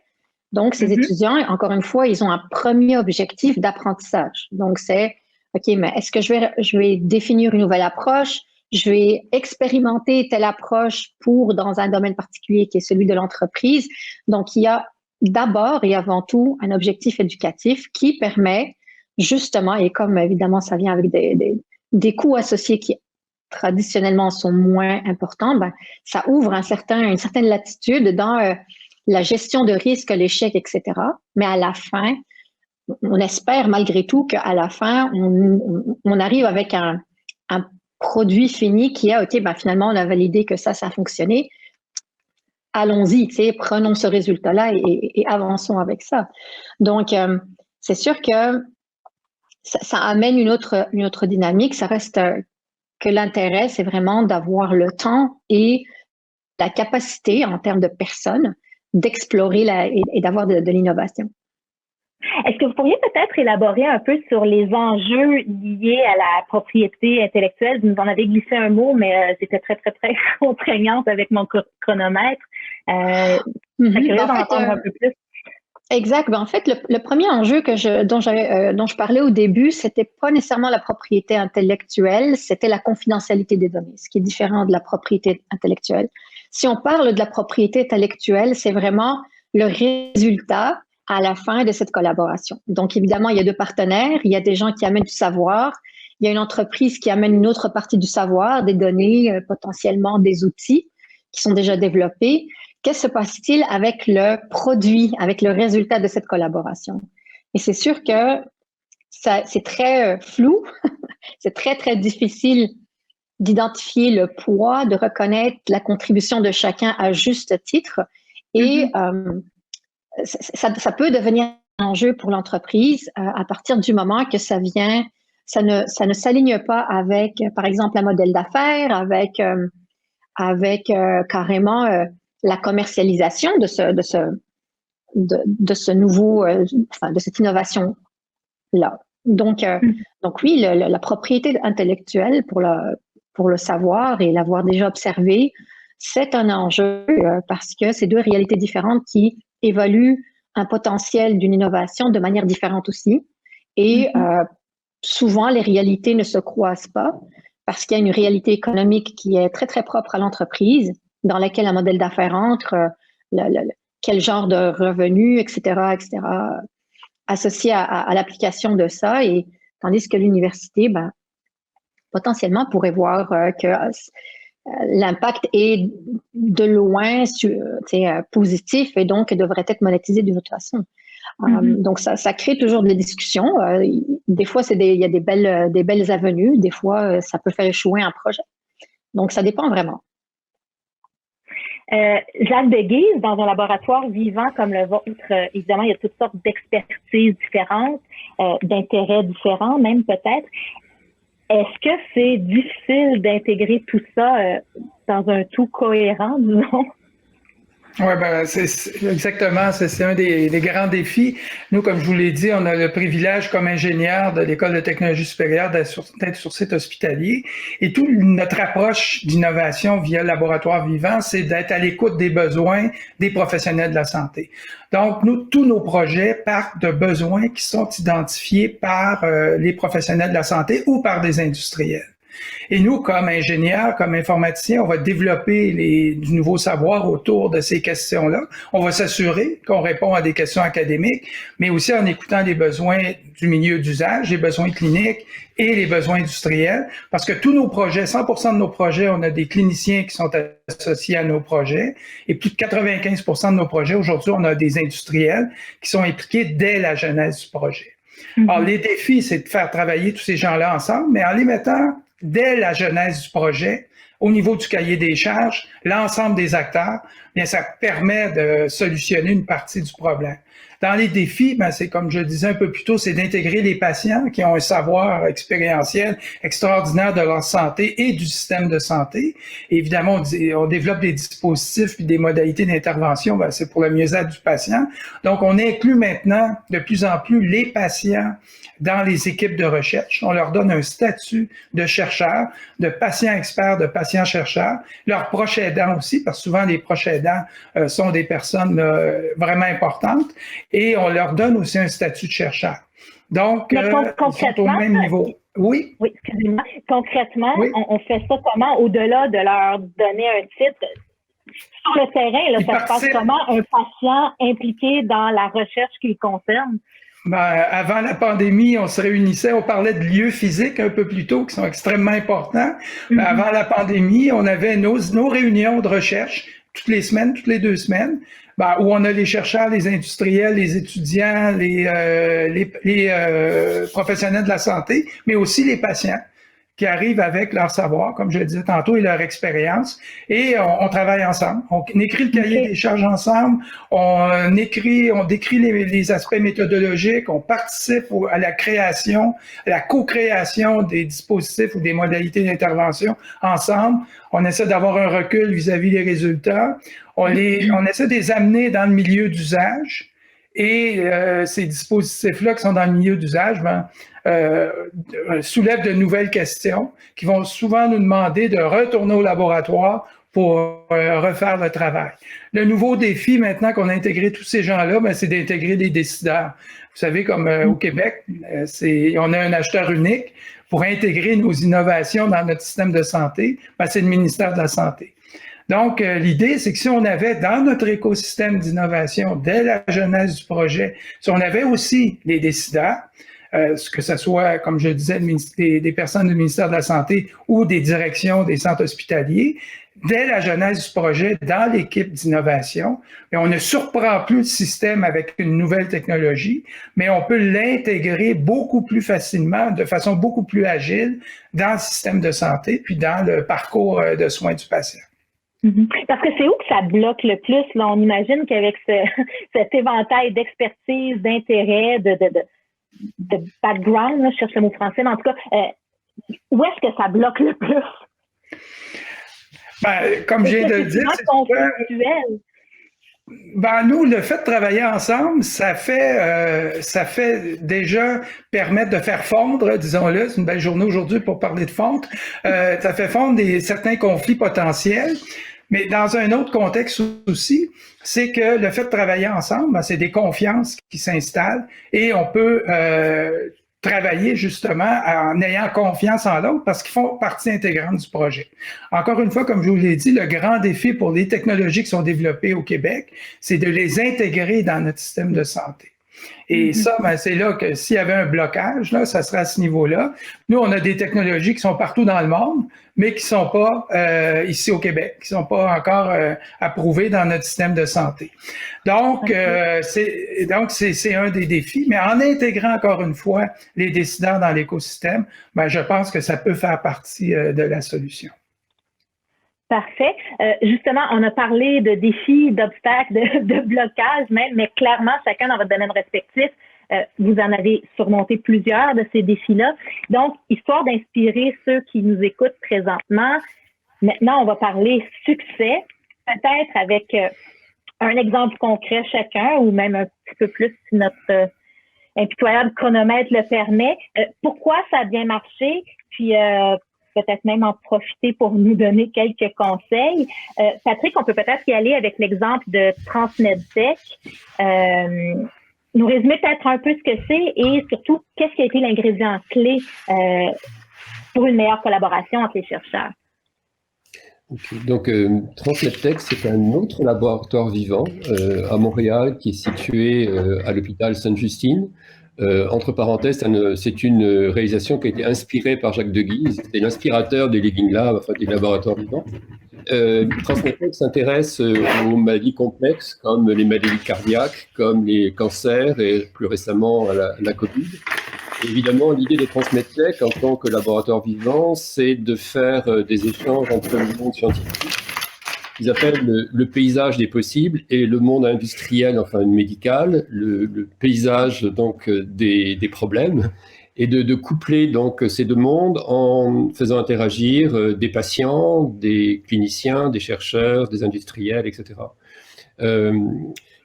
Donc, ces étudiants, encore une fois, ils ont un premier objectif d'apprentissage. Donc, c'est, OK, mais est-ce que je vais définir une nouvelle approche? Je vais expérimenter telle approche dans un domaine particulier qui est celui de l'entreprise. Donc, il y a d'abord et avant tout un objectif éducatif qui permet justement, et comme évidemment ça vient avec des coûts associés qui traditionnellement sont moins importants, ça ouvre une certaine latitude dans la gestion de risque, l'échec, etc. Mais à la fin, on espère malgré tout qu'à la fin, on arrive avec un produit fini qui est, OK, finalement, on a validé que ça a fonctionné. Allons-y, prenons ce résultat-là et avançons avec ça. Donc, c'est sûr que ça amène une autre dynamique. Ça reste que l'intérêt, c'est vraiment d'avoir le temps et la capacité en termes de personnes d'explorer et d'avoir de l'innovation. Est-ce que vous pourriez peut-être élaborer un peu sur les enjeux liés à la propriété intellectuelle? Vous nous en avez glissé un mot, mais c'était très, très, très contraignante avec mon chronomètre. Je serais curieuse d'en entendre un peu plus. Exact. Ben, en fait, le premier enjeu dont je parlais au début, c'était pas nécessairement la propriété intellectuelle, c'était la confidentialité des données, ce qui est différent de la propriété intellectuelle. Si on parle de la propriété intellectuelle, c'est vraiment le résultat à la fin de cette collaboration. Donc, évidemment, il y a deux partenaires, il y a des gens qui amènent du savoir, il y a une entreprise qui amène une autre partie du savoir, des données, potentiellement des outils qui sont déjà développés. Qu'est-ce qui se passe-t-il avec le produit, avec le résultat de cette collaboration? Et c'est sûr que c'est très flou, c'est très, très difficile d'identifier le poids, de reconnaître la contribution de chacun à juste titre. Et ça peut devenir un enjeu pour l'entreprise à partir du moment que ça ne s'aligne pas avec, par exemple, un modèle d'affaires, avec carrément la commercialisation de ce nouveau, de cette innovation-là. Donc oui, la propriété intellectuelle pour le savoir et l'avoir déjà observé, c'est un enjeu parce que c'est deux réalités différentes qui évaluent un potentiel d'une innovation de manière différente aussi. Et souvent, les réalités ne se croisent pas parce qu'il y a une réalité économique qui est très, très propre à l'entreprise, dans laquelle un modèle d'affaires entre, quel genre de revenus, etc., associé à l'application de ça. Et tandis que l'université, potentiellement, pourrait voir que l'impact est de loin positif et donc devrait être monétisé d'une autre façon. Donc, ça crée toujours des discussions. Des fois, il y a des belles avenues. Des fois, ça peut faire échouer un projet. Donc, ça dépend vraiment. Jacques Deguise, dans un laboratoire vivant comme le vôtre, évidemment, il y a toutes sortes d'expertises différentes, d'intérêts différents même peut-être. Est-ce que c'est difficile d'intégrer tout ça dans un tout cohérent, disons? Oui, c'est exactement, c'est un des grands défis. Nous, comme je vous l'ai dit, on a le privilège comme ingénieur de l'École de technologie supérieure d'être sur site hospitalier. Et toute notre approche d'innovation via le laboratoire vivant, c'est d'être à l'écoute des besoins des professionnels de la santé. Donc, tous nos projets partent de besoins qui sont identifiés par les professionnels de la santé ou par des industriels. Et nous, comme ingénieurs, comme informaticiens, on va développer du nouveau savoir autour de ces questions-là. On va s'assurer qu'on répond à des questions académiques, mais aussi en écoutant les besoins du milieu d'usage, les besoins cliniques et les besoins industriels, parce que tous nos projets, 100% de nos projets, on a des cliniciens qui sont associés à nos projets, et plus de 95% de nos projets, aujourd'hui, on a des industriels qui sont impliqués dès la genèse du projet. Alors, les défis, c'est de faire travailler tous ces gens-là ensemble, mais en les mettant dès la genèse du projet, au niveau du cahier des charges, l'ensemble des acteurs, bien, ça permet de solutionner une partie du problème. Dans les défis, c'est comme je le disais un peu plus tôt, c'est d'intégrer les patients qui ont un savoir expérientiel extraordinaire de leur santé et du système de santé. Et évidemment, on développe des dispositifs et des modalités d'intervention, c'est pour le mieux-être du patient. Donc, on inclut maintenant de plus en plus les patients dans les équipes de recherche. On leur donne un statut de chercheur, de patient expert, de patient chercheur. Leurs proches aidants aussi, parce que souvent les proches aidants sont des personnes vraiment importantes. Et on leur donne aussi un statut de chercheur. Donc, ils sont au même niveau. Oui? Oui, excusez-moi. Concrètement, oui. On fait ça comment, au-delà de leur donner un titre? Sur le terrain, là, ça se passe comment un patient impliqué dans la recherche qui le concerne? Avant la pandémie, on se réunissait, on parlait de lieux physiques un peu plus tôt qui sont extrêmement importants. Avant la pandémie, on avait nos réunions de recherche toutes les semaines, toutes les 2 semaines, où on a les chercheurs, les industriels, les étudiants, les professionnels de la santé, mais aussi les patients qui arrivent avec leur savoir, comme je le disais tantôt, et leur expérience. Et on travaille ensemble. On écrit le cahier des charges ensemble. On décrit les aspects méthodologiques. On participe à la création, à la co-création des dispositifs ou des modalités d'intervention ensemble. On essaie d'avoir un recul vis-à-vis des résultats. On essaie de les amener dans le milieu d'usage. Et ces dispositifs-là qui sont dans le milieu d'usage, soulèvent de nouvelles questions qui vont souvent nous demander de retourner au laboratoire pour refaire le travail. Le nouveau défi maintenant qu'on a intégré tous ces gens-là, ben, c'est d'intégrer des décideurs. Vous savez, comme au Québec, on a un acheteur unique. Pour intégrer nos innovations dans notre système de santé, ben, c'est le ministère de la Santé. Donc, l'idée, c'est que si on avait dans notre écosystème d'innovation, dès la genèse du projet, si on avait aussi les décideurs, que ce soit, comme je le disais, des personnes du ministère de la Santé ou des directions des centres hospitaliers, dès la genèse du projet, dans l'équipe d'innovation, on ne surprend plus le système avec une nouvelle technologie, mais on peut l'intégrer beaucoup plus facilement, de façon beaucoup plus agile dans le système de santé, puis dans le parcours de soins du patient. Parce que c'est où que ça bloque le plus? Là? On imagine qu'avec cet éventail d'expertise, d'intérêt, de background, là, je cherche le mot français, mais en tout cas, où est-ce que ça bloque le plus? Ben, comme je viens de le dire, nous, le fait de travailler ensemble, ça fait déjà permettre de faire fondre, disons-le, c'est une belle journée aujourd'hui pour parler de fonte, ça fait fondre certains conflits potentiels, mais dans un autre contexte aussi, c'est que le fait de travailler ensemble, ben, c'est des confiances qui s'installent et on peut travailler justement en ayant confiance en l'autre parce qu'ils font partie intégrante du projet. Encore une fois, comme je vous l'ai dit, le grand défi pour les technologies qui sont développées au Québec, c'est de les intégrer dans notre système de santé. Et ça, ben, c'est là que s'il y avait un blocage, là, ça serait à ce niveau-là. Nous, on a des technologies qui sont partout dans le monde, mais qui ne sont pas ici au Québec, qui ne sont pas encore approuvées dans notre système de santé. Donc, c'est un des défis. Mais en intégrant encore une fois les décideurs dans l'écosystème, ben, je pense que ça peut faire partie de la solution. Parfait. Justement, on a parlé de défis, d'obstacles, de blocages même, mais clairement, chacun dans votre domaine respectif, vous en avez surmonté plusieurs de ces défis-là. Donc, histoire d'inspirer ceux qui nous écoutent présentement, maintenant, on va parler succès, peut-être avec un exemple concret chacun, ou même un petit peu plus si notre impitoyable chronomètre le permet. Pourquoi ça a bien marché? Puis, peut-être même en profiter pour nous donner quelques conseils. Patrick, on peut peut-être y aller avec l'exemple de TransMedTech. Nous résumer peut-être un peu ce que c'est et surtout, qu'est-ce qui a été l'ingrédient clé pour une meilleure collaboration entre les chercheurs? Okay. Donc, TransMedTech, c'est un autre laboratoire vivant à Montréal qui est situé à l'hôpital Sainte-Justine. Entre parenthèses, c'est une réalisation qui a été inspirée par Jacques Deguy. C'était l'inspirateur des Living Labs, enfin des laboratoires vivants. TransMedTech s'intéresse aux maladies complexes comme les maladies cardiaques, comme les cancers et plus récemment à la Covid. Et évidemment, l'idée de TransMedTech en tant que laboratoire vivant, c'est de faire des échanges entre le monde scientifique, qu'ils appellent le paysage des possibles, et le monde industriel, enfin médical, le paysage donc des problèmes, et de coupler donc ces deux mondes en faisant interagir des patients, des cliniciens, des chercheurs, des industriels, etc.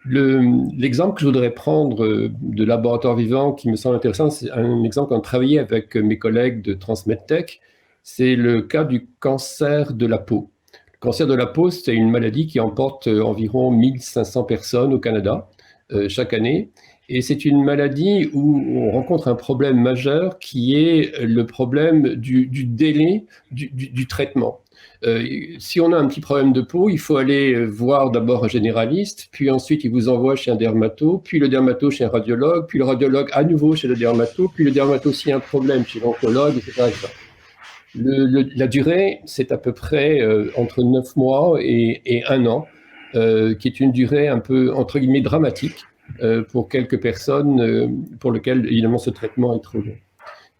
L'exemple que je voudrais prendre de laboratoire vivant qui me semble intéressant, c'est un exemple qu'on a travaillé avec mes collègues de TransMedTech, c'est le cas du cancer de la peau. Le cancer de la peau, c'est une maladie qui emporte environ 1500 personnes au Canada chaque année. Et c'est une maladie où on rencontre un problème majeur qui est le problème du délai du traitement. Si on a un petit problème de peau, il faut aller voir d'abord un généraliste, puis ensuite il vous envoie chez un dermato, puis le dermato chez un radiologue, puis le radiologue à nouveau chez le dermato, puis le dermato s'il y a un problème chez l'oncologue, etc. La durée, c'est à peu près entre 9 mois et 1 an, qui est une durée un peu, entre guillemets, dramatique pour quelques personnes pour lesquelles, évidemment, ce traitement est trop long.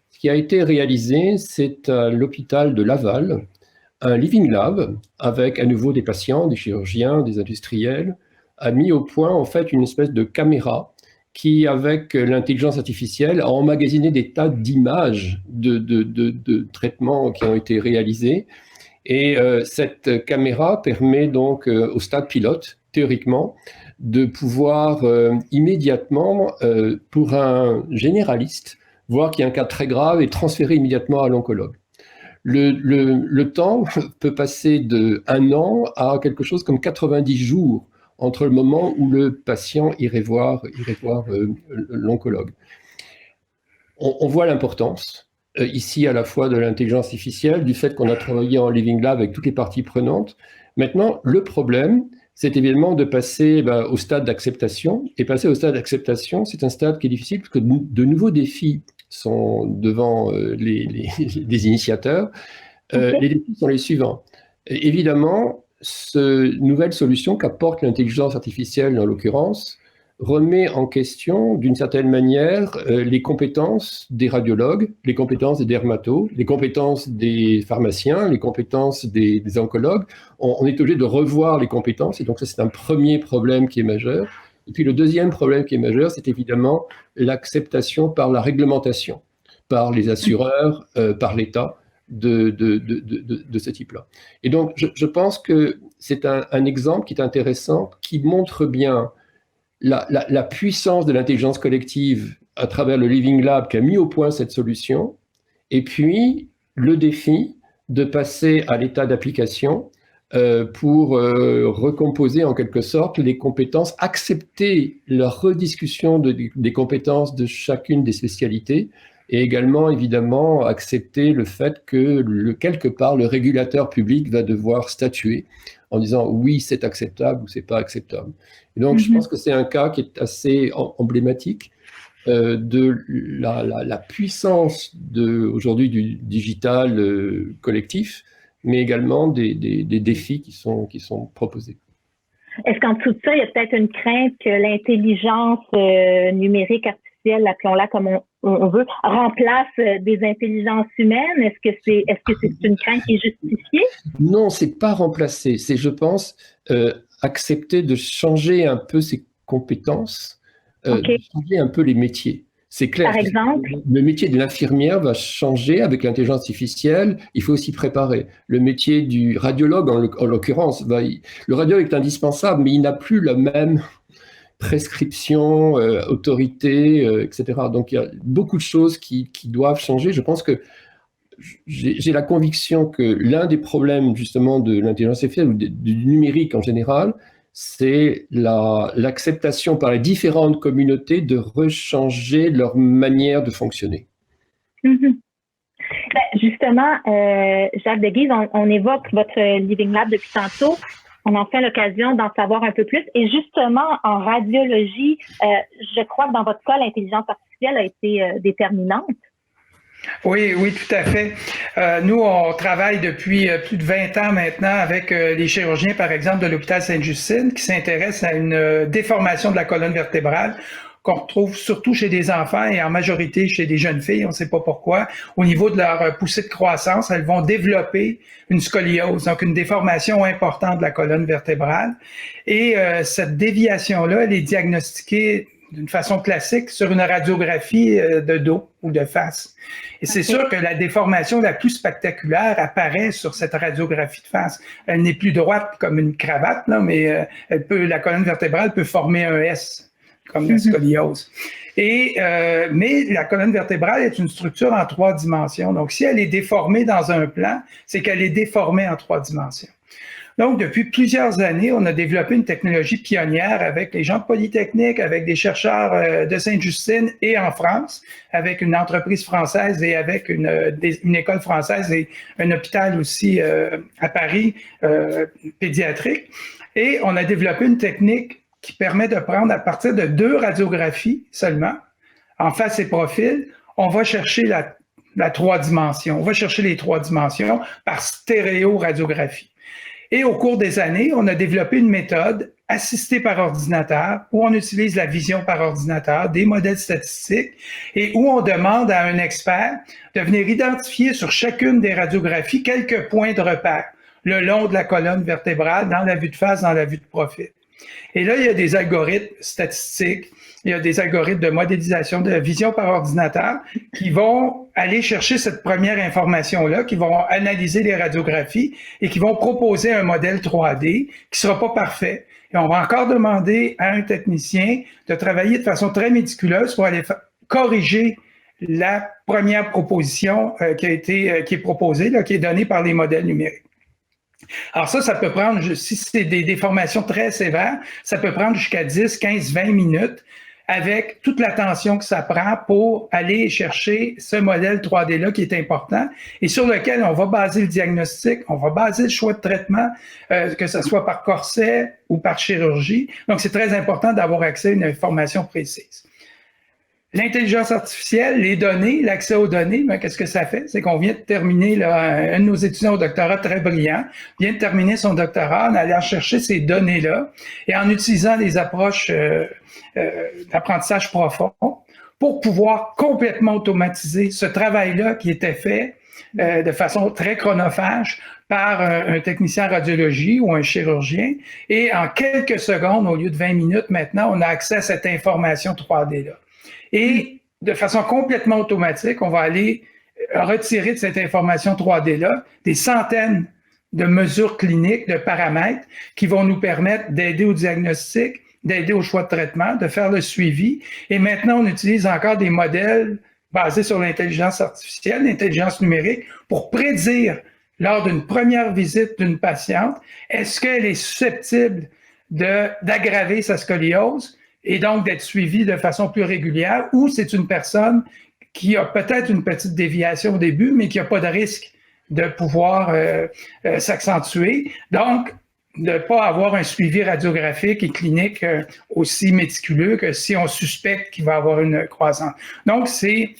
Ce qui a été réalisé, c'est à l'hôpital de Laval, un Living Lab avec à nouveau des patients, des chirurgiens, des industriels, a mis au point en fait une espèce de caméra qui, avec l'intelligence artificielle, a emmagasiné des tas d'images de traitements qui ont été réalisés. Et cette caméra permet donc au stade pilote, théoriquement, de pouvoir immédiatement, pour un généraliste, voir qu'il y a un cas très grave et transférer immédiatement à l'oncologue. Le temps peut passer de 1 an à quelque chose comme 90 jours entre le moment où le patient irait voir l'oncologue. On voit l'importance ici à la fois de l'intelligence artificielle, du fait qu'on a travaillé en Living Lab avec toutes les parties prenantes. Maintenant, le problème, c'est évidemment de passer au stade d'acceptation. Et passer au stade d'acceptation, c'est un stade qui est difficile parce que de nouveaux défis sont devant les initiateurs. Les défis sont les suivants. Évidemment, cette nouvelle solution qu'apporte l'intelligence artificielle, en l'occurrence, remet en question, d'une certaine manière, les compétences des radiologues, les compétences des dermatos, les compétences des pharmaciens, les compétences des oncologues. On est obligé de revoir les compétences, et donc ça, c'est un premier problème qui est majeur. Et puis le deuxième problème qui est majeur, c'est évidemment l'acceptation par la réglementation, par les assureurs, par l'État, de ce type-là. Et donc, je pense que c'est un exemple qui est intéressant, qui montre bien la puissance de l'intelligence collective à travers le Living Lab qui a mis au point cette solution, et puis le défi de passer à l'état d'application pour recomposer en quelque sorte les compétences, accepter la rediscussion des compétences de chacune des spécialités, et également évidemment accepter le fait que quelque part le régulateur public va devoir statuer en disant oui, c'est acceptable ou c'est pas acceptable. Et donc je pense que c'est un cas qui est assez emblématique de la puissance aujourd'hui du digital collectif, mais également des défis qui sont proposés. Est-ce qu'en dessous de ça, il y a peut-être une crainte que l'intelligence numérique artificielle, appelons-la comme on veut, remplace des intelligences humaines? Est-ce que c'est une crainte qui est justifiée? Non, c'est pas remplacer. C'est, je pense, accepter de changer un peu ses compétences, de changer un peu les métiers. C'est clair. Par exemple? Le métier de l'infirmière va changer avec l'intelligence artificielle. Il faut aussi préparer. Le métier du radiologue, en l'occurrence, le radiologue est indispensable, mais il n'a plus la même prescription, autorité, etc. Donc, il y a beaucoup de choses qui doivent changer. Je pense que j'ai la conviction que l'un des problèmes, justement, de l'intelligence artificielle ou du numérique en général, c'est l'acceptation par les différentes communautés de rechanger leur manière de fonctionner. Ben, justement, Jacques Deguise, on évoque votre Living Lab depuis tantôt. On en fait l'occasion d'en savoir un peu plus. Et justement, en radiologie, je crois que dans votre cas, l'intelligence artificielle a été déterminante. Oui, tout à fait. Nous, on travaille depuis plus de 20 ans maintenant avec les chirurgiens, par exemple, de l'hôpital Sainte-Justine, qui s'intéressent à une déformation de la colonne vertébrale qu'on retrouve surtout chez des enfants et en majorité chez des jeunes filles, on ne sait pas pourquoi. Au niveau de leur poussée de croissance, elles vont développer une scoliose, donc une déformation importante de la colonne vertébrale. Et cette déviation-là, elle est diagnostiquée d'une façon classique sur une radiographie de dos ou de face. Et c'est sûr que la déformation la plus spectaculaire apparaît sur cette radiographie de face. Elle n'est plus droite comme une cravate, là, mais la colonne vertébrale peut former un S, comme la scoliose. Mais la colonne vertébrale est une structure en 3 dimensions. Donc, si elle est déformée dans un plan, c'est qu'elle est déformée en 3 dimensions. Donc, depuis plusieurs années, on a développé une technologie pionnière avec les gens de Polytechnique, avec des chercheurs de Sainte-Justine et en France, avec une entreprise française et avec une école française et un hôpital aussi à Paris, pédiatrique. Et on a développé une technique qui permet de prendre à partir de 2 radiographies seulement, en face et profil, on va chercher la 3 dimensions. On va chercher les 3 dimensions par stéréoradiographie. Et au cours des années, on a développé une méthode assistée par ordinateur où on utilise la vision par ordinateur, des modèles statistiques et où on demande à un expert de venir identifier sur chacune des radiographies quelques points de repère le long de la colonne vertébrale, dans la vue de face, dans la vue de profil. Et là, il y a des algorithmes statistiques, il y a des algorithmes de modélisation de vision par ordinateur qui vont aller chercher cette première information-là, qui vont analyser les radiographies et qui vont proposer un modèle 3D qui sera pas parfait. Et on va encore demander à un technicien de travailler de façon très méticuleuse pour aller corriger la première proposition qui est proposée, là, qui est donnée par les modèles numériques. Alors ça peut prendre, si c'est des formations très sévères, ça peut prendre jusqu'à 10, 15, 20 minutes avec toute l'attention que ça prend pour aller chercher ce modèle 3D-là qui est important et sur lequel on va baser le diagnostic, on va baser le choix de traitement, que ce soit par corset ou par chirurgie. Donc, c'est très important d'avoir accès à une information précise. L'intelligence artificielle, les données, l'accès aux données, ben, qu'est-ce que ça fait? C'est qu'on vient de terminer, là, un de nos étudiants au doctorat très brillant, vient de terminer son doctorat en allant chercher ces données-là et en utilisant des approches d'apprentissage profond pour pouvoir complètement automatiser ce travail-là qui était fait de façon très chronophage par un technicien en radiologie ou un chirurgien. Et en quelques secondes, au lieu de 20 minutes maintenant, on a accès à cette information 3D-là. Et de façon complètement automatique, on va aller retirer de cette information 3D-là des centaines de mesures cliniques, de paramètres qui vont nous permettre d'aider au diagnostic, d'aider au choix de traitement, de faire le suivi. Et maintenant, on utilise encore des modèles basés sur l'intelligence artificielle, l'intelligence numérique, pour prédire lors d'une première visite d'une patiente, est-ce qu'elle est susceptible d'aggraver sa scoliose et donc d'être suivie de façon plus régulière, ou c'est une personne qui a peut-être une petite déviation au début, mais qui n'a pas de risque de pouvoir s'accentuer. Donc, de ne pas avoir un suivi radiographique et clinique aussi méticuleux que si on suspecte qu'il va avoir une croissance. Donc, c'est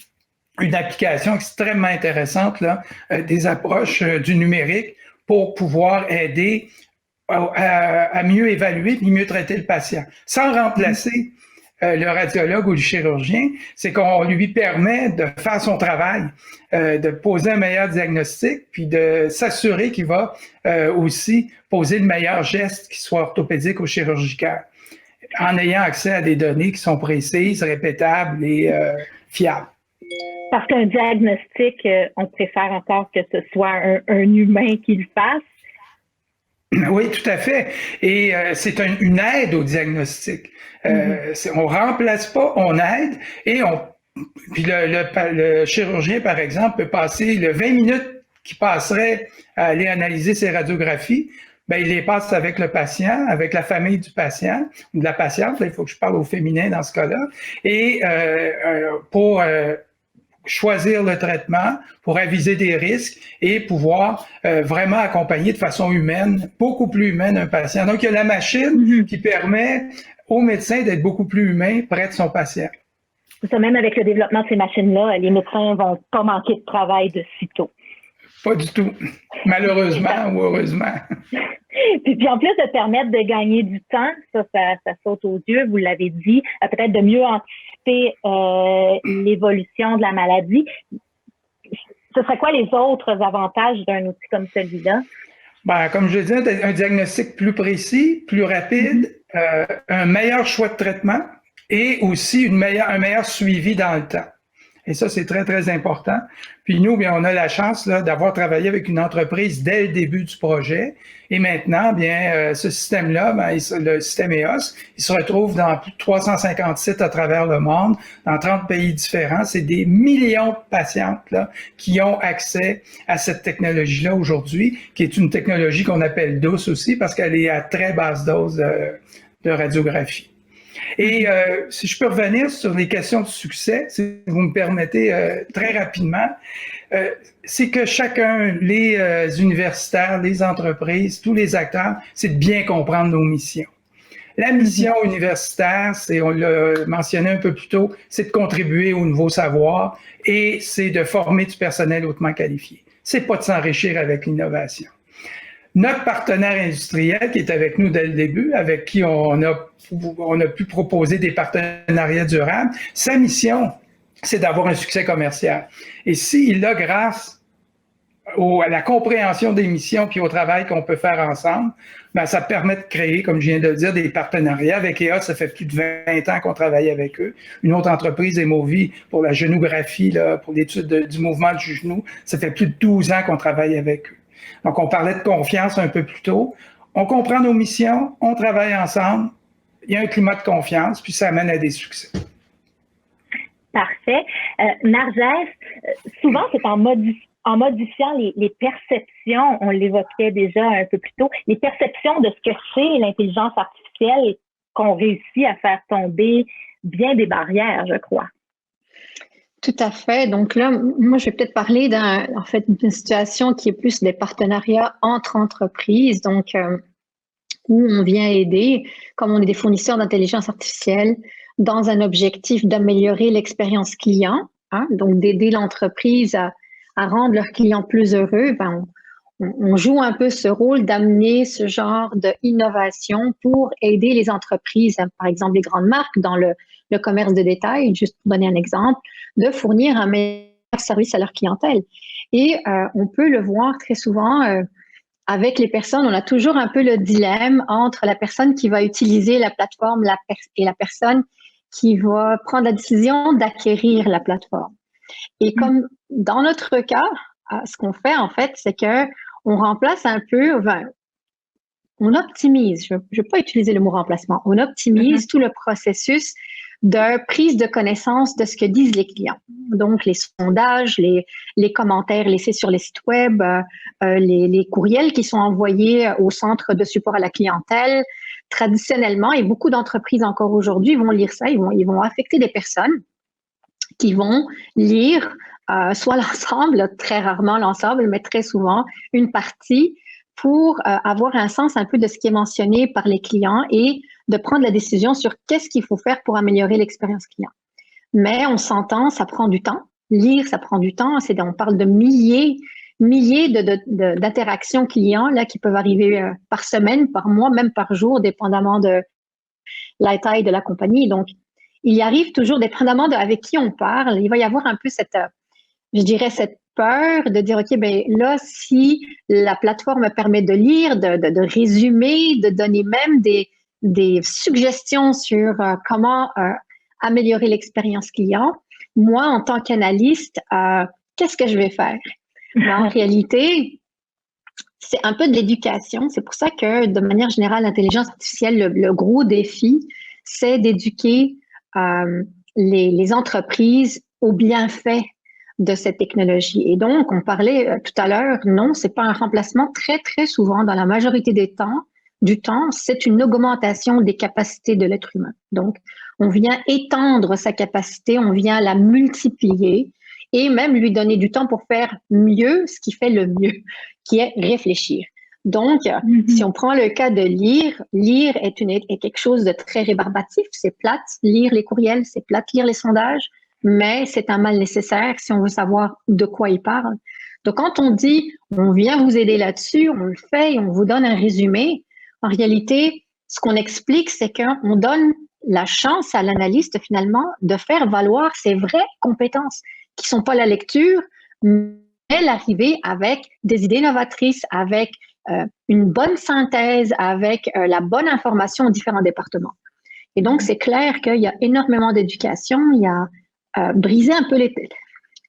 une application extrêmement intéressante là, des approches du numérique pour pouvoir aider à mieux évaluer et mieux traiter le patient, sans remplacer le radiologue ou le chirurgien. C'est qu'on lui permet de faire son travail, de poser un meilleur diagnostic, puis de s'assurer qu'il va aussi poser le meilleur geste, qu'il soit orthopédique ou chirurgical, en ayant accès à des données qui sont précises, répétables et fiables. Parce qu'un diagnostic, on préfère encore que ce soit un humain qui le fasse. Oui, tout à fait. Et c'est une aide au diagnostic. On remplace pas, on aide et puis le chirurgien, par exemple, peut passer le 20 minutes qu'il passerait à aller analyser ses radiographies, ben, il les passe avec le patient, avec la famille du patient ou de la patiente. Là, il faut que je parle au féminin dans ce cas-là. Et pour choisir le traitement, pour aviser des risques et pouvoir vraiment accompagner de façon humaine, beaucoup plus humaine un patient. Donc, il y a la machine qui permet au médecin d'être beaucoup plus humain près de son patient. Ça, même avec le développement de ces machines-là, les médecins vont pas manquer de travail de sitôt. Pas du tout, malheureusement ou heureusement. Puis en plus de permettre de gagner du temps, ça saute aux yeux, vous l'avez dit, peut-être de mieux anticiper l'évolution de la maladie. Ce serait quoi les autres avantages d'un outil comme celui-là? Ben, comme je disais, un diagnostic plus précis, plus rapide, un meilleur choix de traitement et aussi un meilleur suivi dans le temps. Et ça, c'est très, très important. Puis nous, bien, on a la chance là, d'avoir travaillé avec une entreprise dès le début du projet. Et maintenant, bien, ce système-là, bien, le système EOS, il se retrouve dans plus de 350 sites à travers le monde, dans 30 pays différents. C'est des millions de patientes là, qui ont accès à cette technologie-là aujourd'hui, qui est une technologie qu'on appelle douce aussi parce qu'elle est à très basse dose de radiographie. Et si je peux revenir sur les questions de succès, si vous me permettez très rapidement, c'est que chacun, les universitaires, les entreprises, tous les acteurs, c'est de bien comprendre nos missions. La mission universitaire, on l'a mentionné un peu plus tôt, c'est de contribuer au nouveau savoir et c'est de former du personnel hautement qualifié. C'est pas de s'enrichir avec l'innovation. Notre partenaire industriel qui est avec nous dès le début, avec qui on a pu proposer des partenariats durables, sa mission, c'est d'avoir un succès commercial. Et s'il l'a grâce à la compréhension des missions puis au travail qu'on peut faire ensemble, ben ça permet de créer, comme je viens de le dire, des partenariats. Avec EOS, ça fait plus de 20 ans qu'on travaille avec eux. Une autre entreprise, Emovi, pour la genographie, là, pour l'étude du mouvement du genou, ça fait plus de 12 ans qu'on travaille avec eux. Donc, on parlait de confiance un peu plus tôt. On comprend nos missions, on travaille ensemble, il y a un climat de confiance, puis ça amène à des succès. Parfait. Narges, souvent c'est en modifiant les perceptions, on l'évoquait déjà un peu plus tôt, les perceptions de ce que c'est l'intelligence artificielle qu'on réussit à faire tomber bien des barrières, je crois. Tout à fait. Donc là, moi, je vais peut-être parler d'une situation qui est plus des partenariats entre entreprises, donc où on vient aider, comme on est des fournisseurs d'intelligence artificielle, dans un objectif d'améliorer l'expérience client, hein, donc d'aider l'entreprise à rendre leurs clients plus heureux. On joue un peu ce rôle d'amener ce genre d'innovation pour aider les entreprises, par exemple les grandes marques dans le commerce de détail, juste pour donner un exemple, de fournir un meilleur service à leur clientèle. Et on peut le voir très souvent avec les personnes, on a toujours un peu le dilemme entre la personne qui va utiliser la plateforme et la personne qui va prendre la décision d'acquérir la plateforme. Et comme dans notre cas, ce qu'on fait en fait, c'est que on remplace un peu, on optimise, je ne vais pas utiliser le mot remplacement, on optimise tout le processus de prise de connaissance de ce que disent les clients. Donc, les sondages, les commentaires laissés sur les sites web, les courriels qui sont envoyés au centre de support à la clientèle. Traditionnellement, et beaucoup d'entreprises encore aujourd'hui vont lire ça, ils vont affecter des personnes qui vont lire soit l'ensemble, très rarement l'ensemble, mais très souvent une partie pour avoir un sens un peu de ce qui est mentionné par les clients et de prendre la décision sur qu'est-ce qu'il faut faire pour améliorer l'expérience client. Mais on s'entend, ça prend du temps. Lire, ça prend du temps. On parle de milliers d'interactions clients là, qui peuvent arriver par semaine, par mois, même par jour, dépendamment de la taille de la compagnie. Donc, il y arrive toujours, dépendamment avec qui on parle, il va y avoir un peu cette peur de dire, OK, ben là, si la plateforme permet de lire, de résumer, de donner même des suggestions sur comment améliorer l'expérience client, moi, en tant qu'analyste, qu'est-ce que je vais faire? Mais en réalité, c'est un peu de l'éducation. C'est pour ça que, de manière générale, l'intelligence artificielle, le gros défi, c'est d'éduquer les entreprises aux bienfaits de cette technologie. Et donc, on parlait tout à l'heure, non, c'est pas un remplacement. Très, très souvent, dans la majorité du temps, c'est une augmentation des capacités de l'être humain. Donc, on vient étendre sa capacité, on vient la multiplier et même lui donner du temps pour faire mieux ce qui fait le mieux, qui est réfléchir. Donc, si on prend le cas de lire est quelque chose de très rébarbatif, c'est plate, lire les courriels, c'est plate, lire les sondages, mais c'est un mal nécessaire si on veut savoir de quoi il parle. Donc, quand on dit « on vient vous aider là-dessus », on le fait et on vous donne un résumé, en réalité, ce qu'on explique, c'est qu'on donne la chance à l'analyste, finalement, de faire valoir ses vraies compétences, qui ne sont pas la lecture, mais l'arrivée avec des idées novatrices, avec une bonne synthèse, avec la bonne information aux différents départements. Et donc, c'est clair qu'il y a énormément d'éducation, il y a briser un peu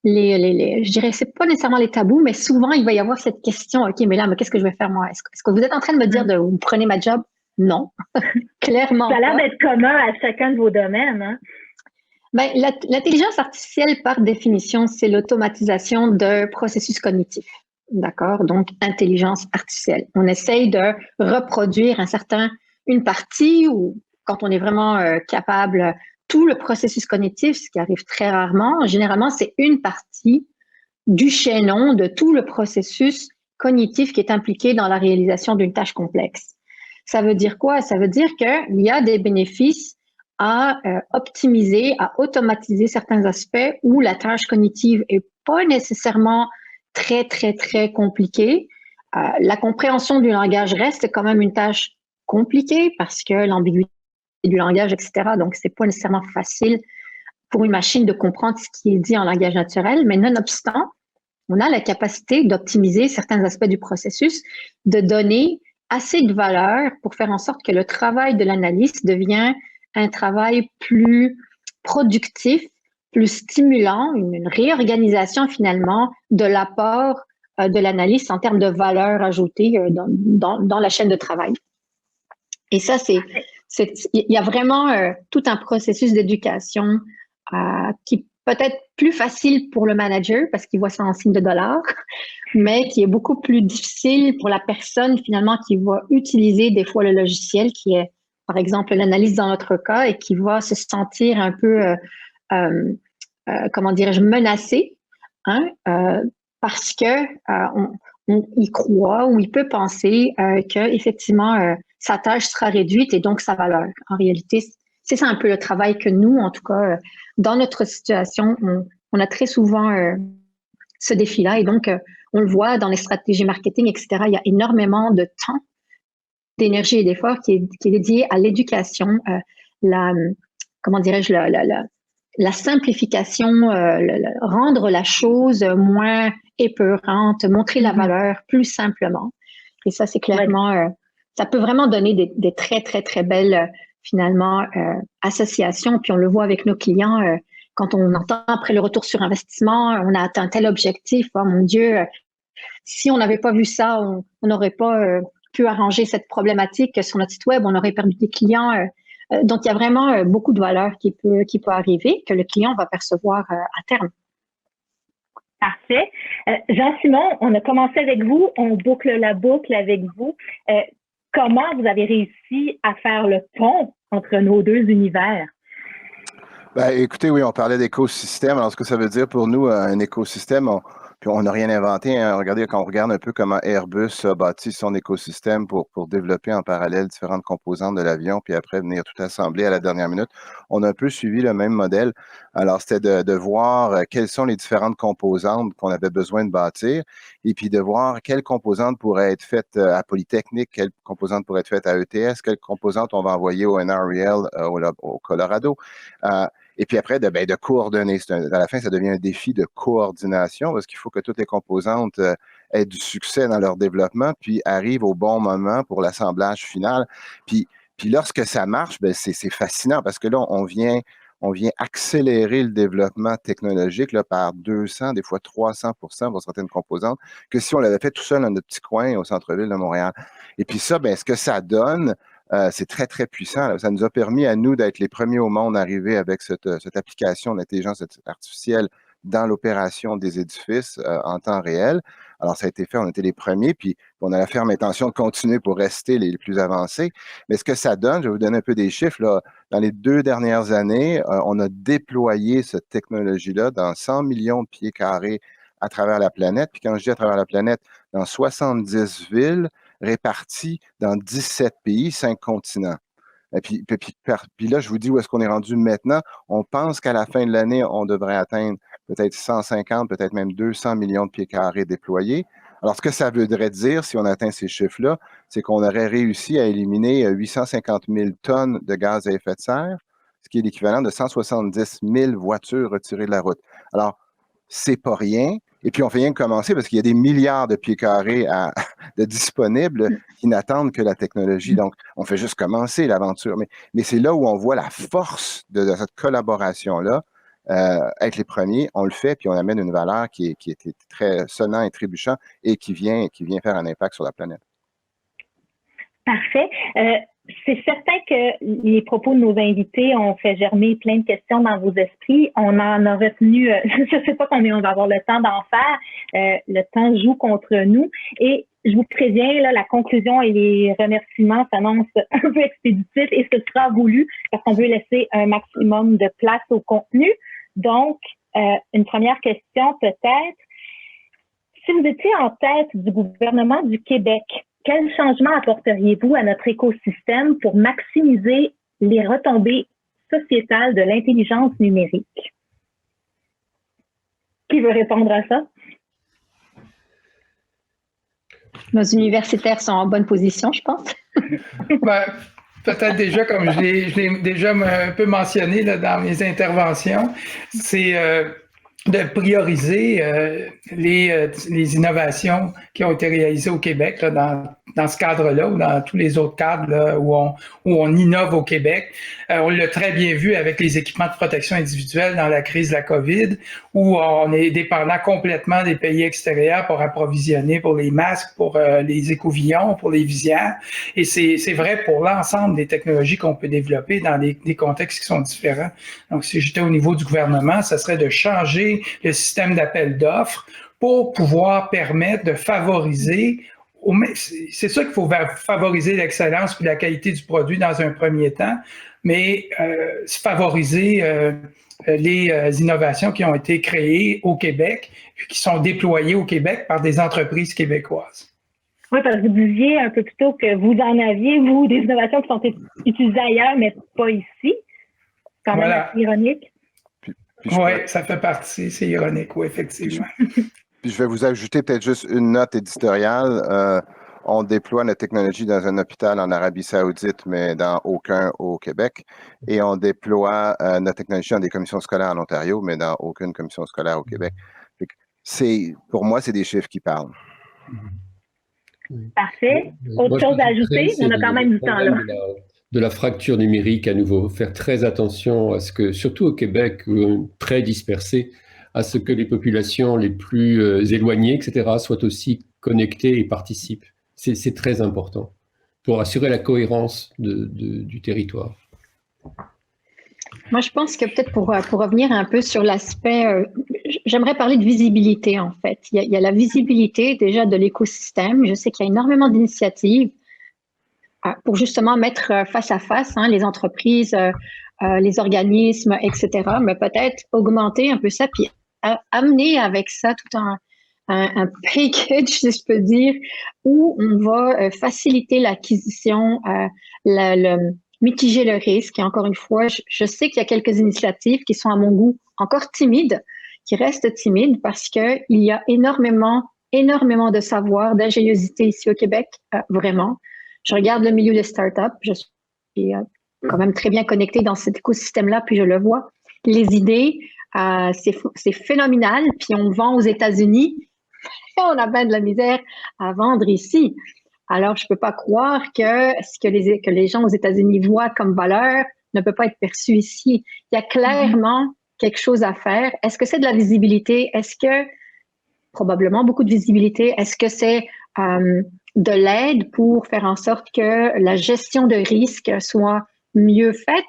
je dirais, c'est pas nécessairement les tabous, mais souvent, il va y avoir cette question, OK, mais qu'est-ce que je vais faire moi? Est-ce que vous êtes en train de me dire vous prenez ma job? Non, clairement Ça a l'air d'être commun à chacun de vos domaines, hein? Ben, l'intelligence artificielle, par définition, c'est l'automatisation de processus cognitifs. D'accord? Donc, intelligence artificielle. On essaye de reproduire une partie ou quand on est vraiment capable, tout le processus cognitif, ce qui arrive très rarement. Généralement, c'est une partie du chaînon de tout le processus cognitif qui est impliqué dans la réalisation d'une tâche complexe. Ça veut dire quoi? Ça veut dire qu'il y a des bénéfices à optimiser, à automatiser certains aspects où la tâche cognitive est pas nécessairement très, très, très compliquée. La compréhension du langage reste quand même une tâche compliquée parce que l'ambiguïté du langage, etc. Donc, c'est pas nécessairement facile pour une machine de comprendre ce qui est dit en langage naturel, mais nonobstant, on a la capacité d'optimiser certains aspects du processus, de donner assez de valeur pour faire en sorte que le travail de l'analyste devient un travail plus productif, plus stimulant, une réorganisation finalement de l'apport de l'analyste en termes de valeur ajoutée dans la chaîne de travail. Et ça, il y a vraiment tout un processus d'éducation qui peut-être plus facile pour le manager parce qu'il voit ça en signe de dollar, mais qui est beaucoup plus difficile pour la personne finalement qui va utiliser des fois le logiciel, qui est par exemple l'analyse dans notre cas, et qui va se sentir un peu, comment dirais-je, menacé, hein, parce que il croit ou il peut penser que effectivement sa tâche sera réduite et donc sa valeur. En réalité, c'est ça un peu le travail que nous, en tout cas, dans notre situation, on a très souvent ce défi-là. Et donc, on le voit dans les stratégies marketing, etc. Il y a énormément de temps, d'énergie et d'efforts qui est dédié à l'éducation, comment dirais-je, la simplification, rendre la chose moins épeurante, montrer la valeur plus simplement. Et ça, c'est clairement, ça peut vraiment donner des très, très, très belles, finalement, associations. Puis on le voit avec nos clients, quand on entend après le retour sur investissement, on a atteint tel objectif, oh mon Dieu, si on n'avait pas vu ça, on n'aurait pas pu arranger cette problématique sur notre site web, on aurait perdu des clients. Donc, il y a vraiment beaucoup de valeur qui peut arriver, que le client va percevoir à terme. Parfait. Jean-Simon, on a commencé avec vous, on boucle la boucle avec vous. Comment vous avez réussi à faire le pont entre nos deux univers? Ben, écoutez, oui, on parlait d'écosystème. Alors, ce que ça veut dire pour nous, un écosystème, puis on n'a rien inventé. Hein. Regardez, quand on regarde un peu comment Airbus a bâti son écosystème pour développer en parallèle différentes composantes de l'avion, puis après venir tout assembler à la dernière minute, on a un peu suivi le même modèle. Alors, c'était de voir quelles sont les différentes composantes qu'on avait besoin de bâtir, et puis de voir quelles composantes pourraient être faites à Polytechnique, quelles composantes pourraient être faites à ETS, quelles composantes on va envoyer au NREL au Colorado. Et puis après, de coordonner. À la fin, ça devient un défi de coordination parce qu'il faut que toutes les composantes aient du succès dans leur développement, puis arrivent au bon moment pour l'assemblage final. Puis lorsque ça marche, c'est fascinant parce que là, on vient accélérer le développement technologique là, par 200, des fois 300% pour certaines composantes, que si on l'avait fait tout seul dans notre petit coin au centre-ville de Montréal. Et puis ça, ce que ça donne, c'est très, très puissant. Là. Ça nous a permis à nous d'être les premiers au monde arrivés avec cette application d'intelligence artificielle dans l'opération des édifices en temps réel. Alors, ça a été fait, on était les premiers, puis on a la ferme intention de continuer pour rester les plus avancés. Mais ce que ça donne, je vais vous donner un peu des chiffres. Là. Dans les 2 dernières années, on a déployé cette technologie-là dans 100 millions de pieds carrés à travers la planète. Puis quand je dis à travers la planète, dans 70 villes, répartis dans 17 pays, 5 continents. Et puis là, je vous dis où est-ce qu'on est rendu maintenant. On pense qu'à la fin de l'année, on devrait atteindre peut-être 150, peut-être même 200 millions de pieds carrés déployés. Alors, ce que ça voudrait dire, si on atteint ces chiffres-là, c'est qu'on aurait réussi à éliminer 850 000 tonnes de gaz à effet de serre, ce qui est l'équivalent de 170 000 voitures retirées de la route. Alors, c'est pas rien. Et puis, on fait rien que commencer parce qu'il y a des milliards de pieds carrés de disponibles qui n'attendent que la technologie. Donc, on fait juste commencer l'aventure. Mais c'est là où on voit la force de cette collaboration-là. Être les premiers, on le fait, puis on amène une valeur qui est très sonnant et trébuchant et qui vient faire un impact sur la planète. Parfait. C'est certain que les propos de nos invités ont fait germer plein de questions dans vos esprits. On en a retenu, je ne sais pas combien on va avoir le temps d'en faire. Le temps joue contre nous. Et je vous préviens, là, la conclusion et les remerciements s'annoncent un peu expéditifs et ce sera voulu parce qu'on veut laisser un maximum de place au contenu. Donc, une première question peut-être. Si vous étiez en tête du gouvernement du Québec, quel changement apporteriez-vous à notre écosystème pour maximiser les retombées sociétales de l'intelligence numérique? Qui veut répondre à ça? Nos universitaires sont en bonne position, je pense. Peut-être déjà, comme je l'ai déjà un peu mentionné là, dans mes interventions, c'est de prioriser les innovations qui ont été réalisées au Québec là, dans ce cadre-là ou dans tous les autres cadres là, où on innove au Québec. On l'a très bien vu avec les équipements de protection individuelle dans la crise de la COVID, où on est dépendant complètement des pays extérieurs pour approvisionner pour les masques, pour les écouvillons, pour les visières. Et c'est vrai pour l'ensemble des technologies qu'on peut développer dans des contextes qui sont différents. Donc, si j'étais au niveau du gouvernement, ça serait de changer le système d'appel d'offres pour pouvoir permettre de favoriser, c'est sûr qu'il faut favoriser l'excellence et la qualité du produit dans un premier temps, mais favoriser les innovations qui ont été créées au Québec et qui sont déployées au Québec par des entreprises québécoises. Oui, parce que vous disiez un peu plus tôt que vous en aviez, vous, des innovations qui sont utilisées ailleurs, mais pas ici. C'est quand même assez ironique. Oui, ça fait partie, c'est ironique, oui, effectivement. Puis je vais vous ajouter peut-être juste une note éditoriale. On déploie notre technologie dans un hôpital en Arabie Saoudite, mais dans aucun au Québec. Et on déploie notre technologie dans des commissions scolaires en Ontario, mais dans aucune commission scolaire au Québec. Pour moi, c'est des chiffres qui parlent. Parfait. Autre chose à ajouter? On a quand même du temps là. De la fracture numérique à nouveau, faire très attention à ce que, surtout au Québec, très dispersé, à ce que les populations les plus éloignées, etc., soient aussi connectées et participent. C'est très important pour assurer la cohérence du territoire. Moi, je pense que peut-être pour revenir un peu sur l'aspect, j'aimerais parler de visibilité en fait. Il y a la visibilité déjà de l'écosystème. Je sais qu'il y a énormément d'initiatives pour justement mettre face à face les entreprises, les organismes, etc. Mais peut-être augmenter un peu ça, puis amener avec ça tout un package, si je peux dire, où on va faciliter l'acquisition, mitiger le risque. Et encore une fois, je sais qu'il y a quelques initiatives qui sont à mon goût encore timides, qui restent timides parce qu'il y a énormément de savoir, d'ingéniosité ici au Québec, vraiment. Je regarde le milieu des startups, je suis quand même très bien connectée dans cet écosystème-là, puis je le vois. Les idées, c'est phénoménal, puis on vend aux États-Unis et on a bien de la misère à vendre ici. Alors, je ne peux pas croire que ce que les gens aux États-Unis voient comme valeur ne peut pas être perçu ici. Il y a clairement quelque chose à faire. Est-ce que c'est de la visibilité? Est-ce que, probablement beaucoup de visibilité, est-ce que c'est de l'aide pour faire en sorte que la gestion de risque soit mieux faite?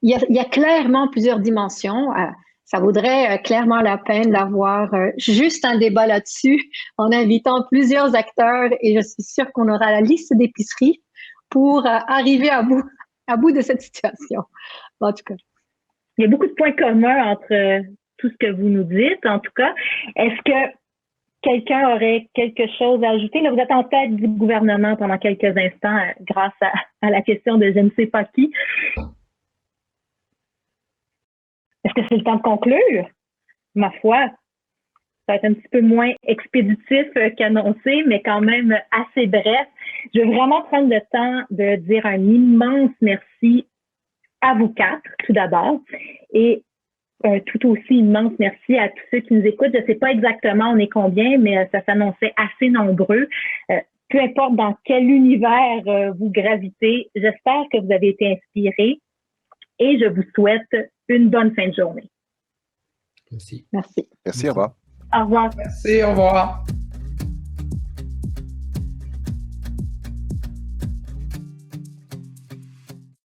Il y a clairement plusieurs dimensions. Ça vaudrait clairement la peine d'avoir juste un débat là-dessus en invitant plusieurs acteurs et je suis sûre qu'on aura la liste d'épiceries pour arriver à bout de cette situation. En tout cas. Il y a beaucoup de points communs entre tout ce que vous nous dites, en tout cas. Est-ce que quelqu'un aurait quelque chose à ajouter? Là, vous êtes en tête du gouvernement pendant quelques instants grâce à la question de je ne sais pas qui. Est-ce que c'est le temps de conclure? Ma foi, ça va être un petit peu moins expéditif qu'annoncé, mais quand même assez bref. Je veux vraiment prendre le temps de dire un immense merci à vous quatre, tout d'abord, et un tout aussi immense merci à tous ceux qui nous écoutent. Je ne sais pas exactement on est combien, mais ça s'annonçait assez nombreux. Peu importe dans quel univers vous gravitez, j'espère que vous avez été inspirés et je vous souhaite une bonne fin de journée. Merci. Merci. Merci, au revoir. Au revoir. Merci, au revoir.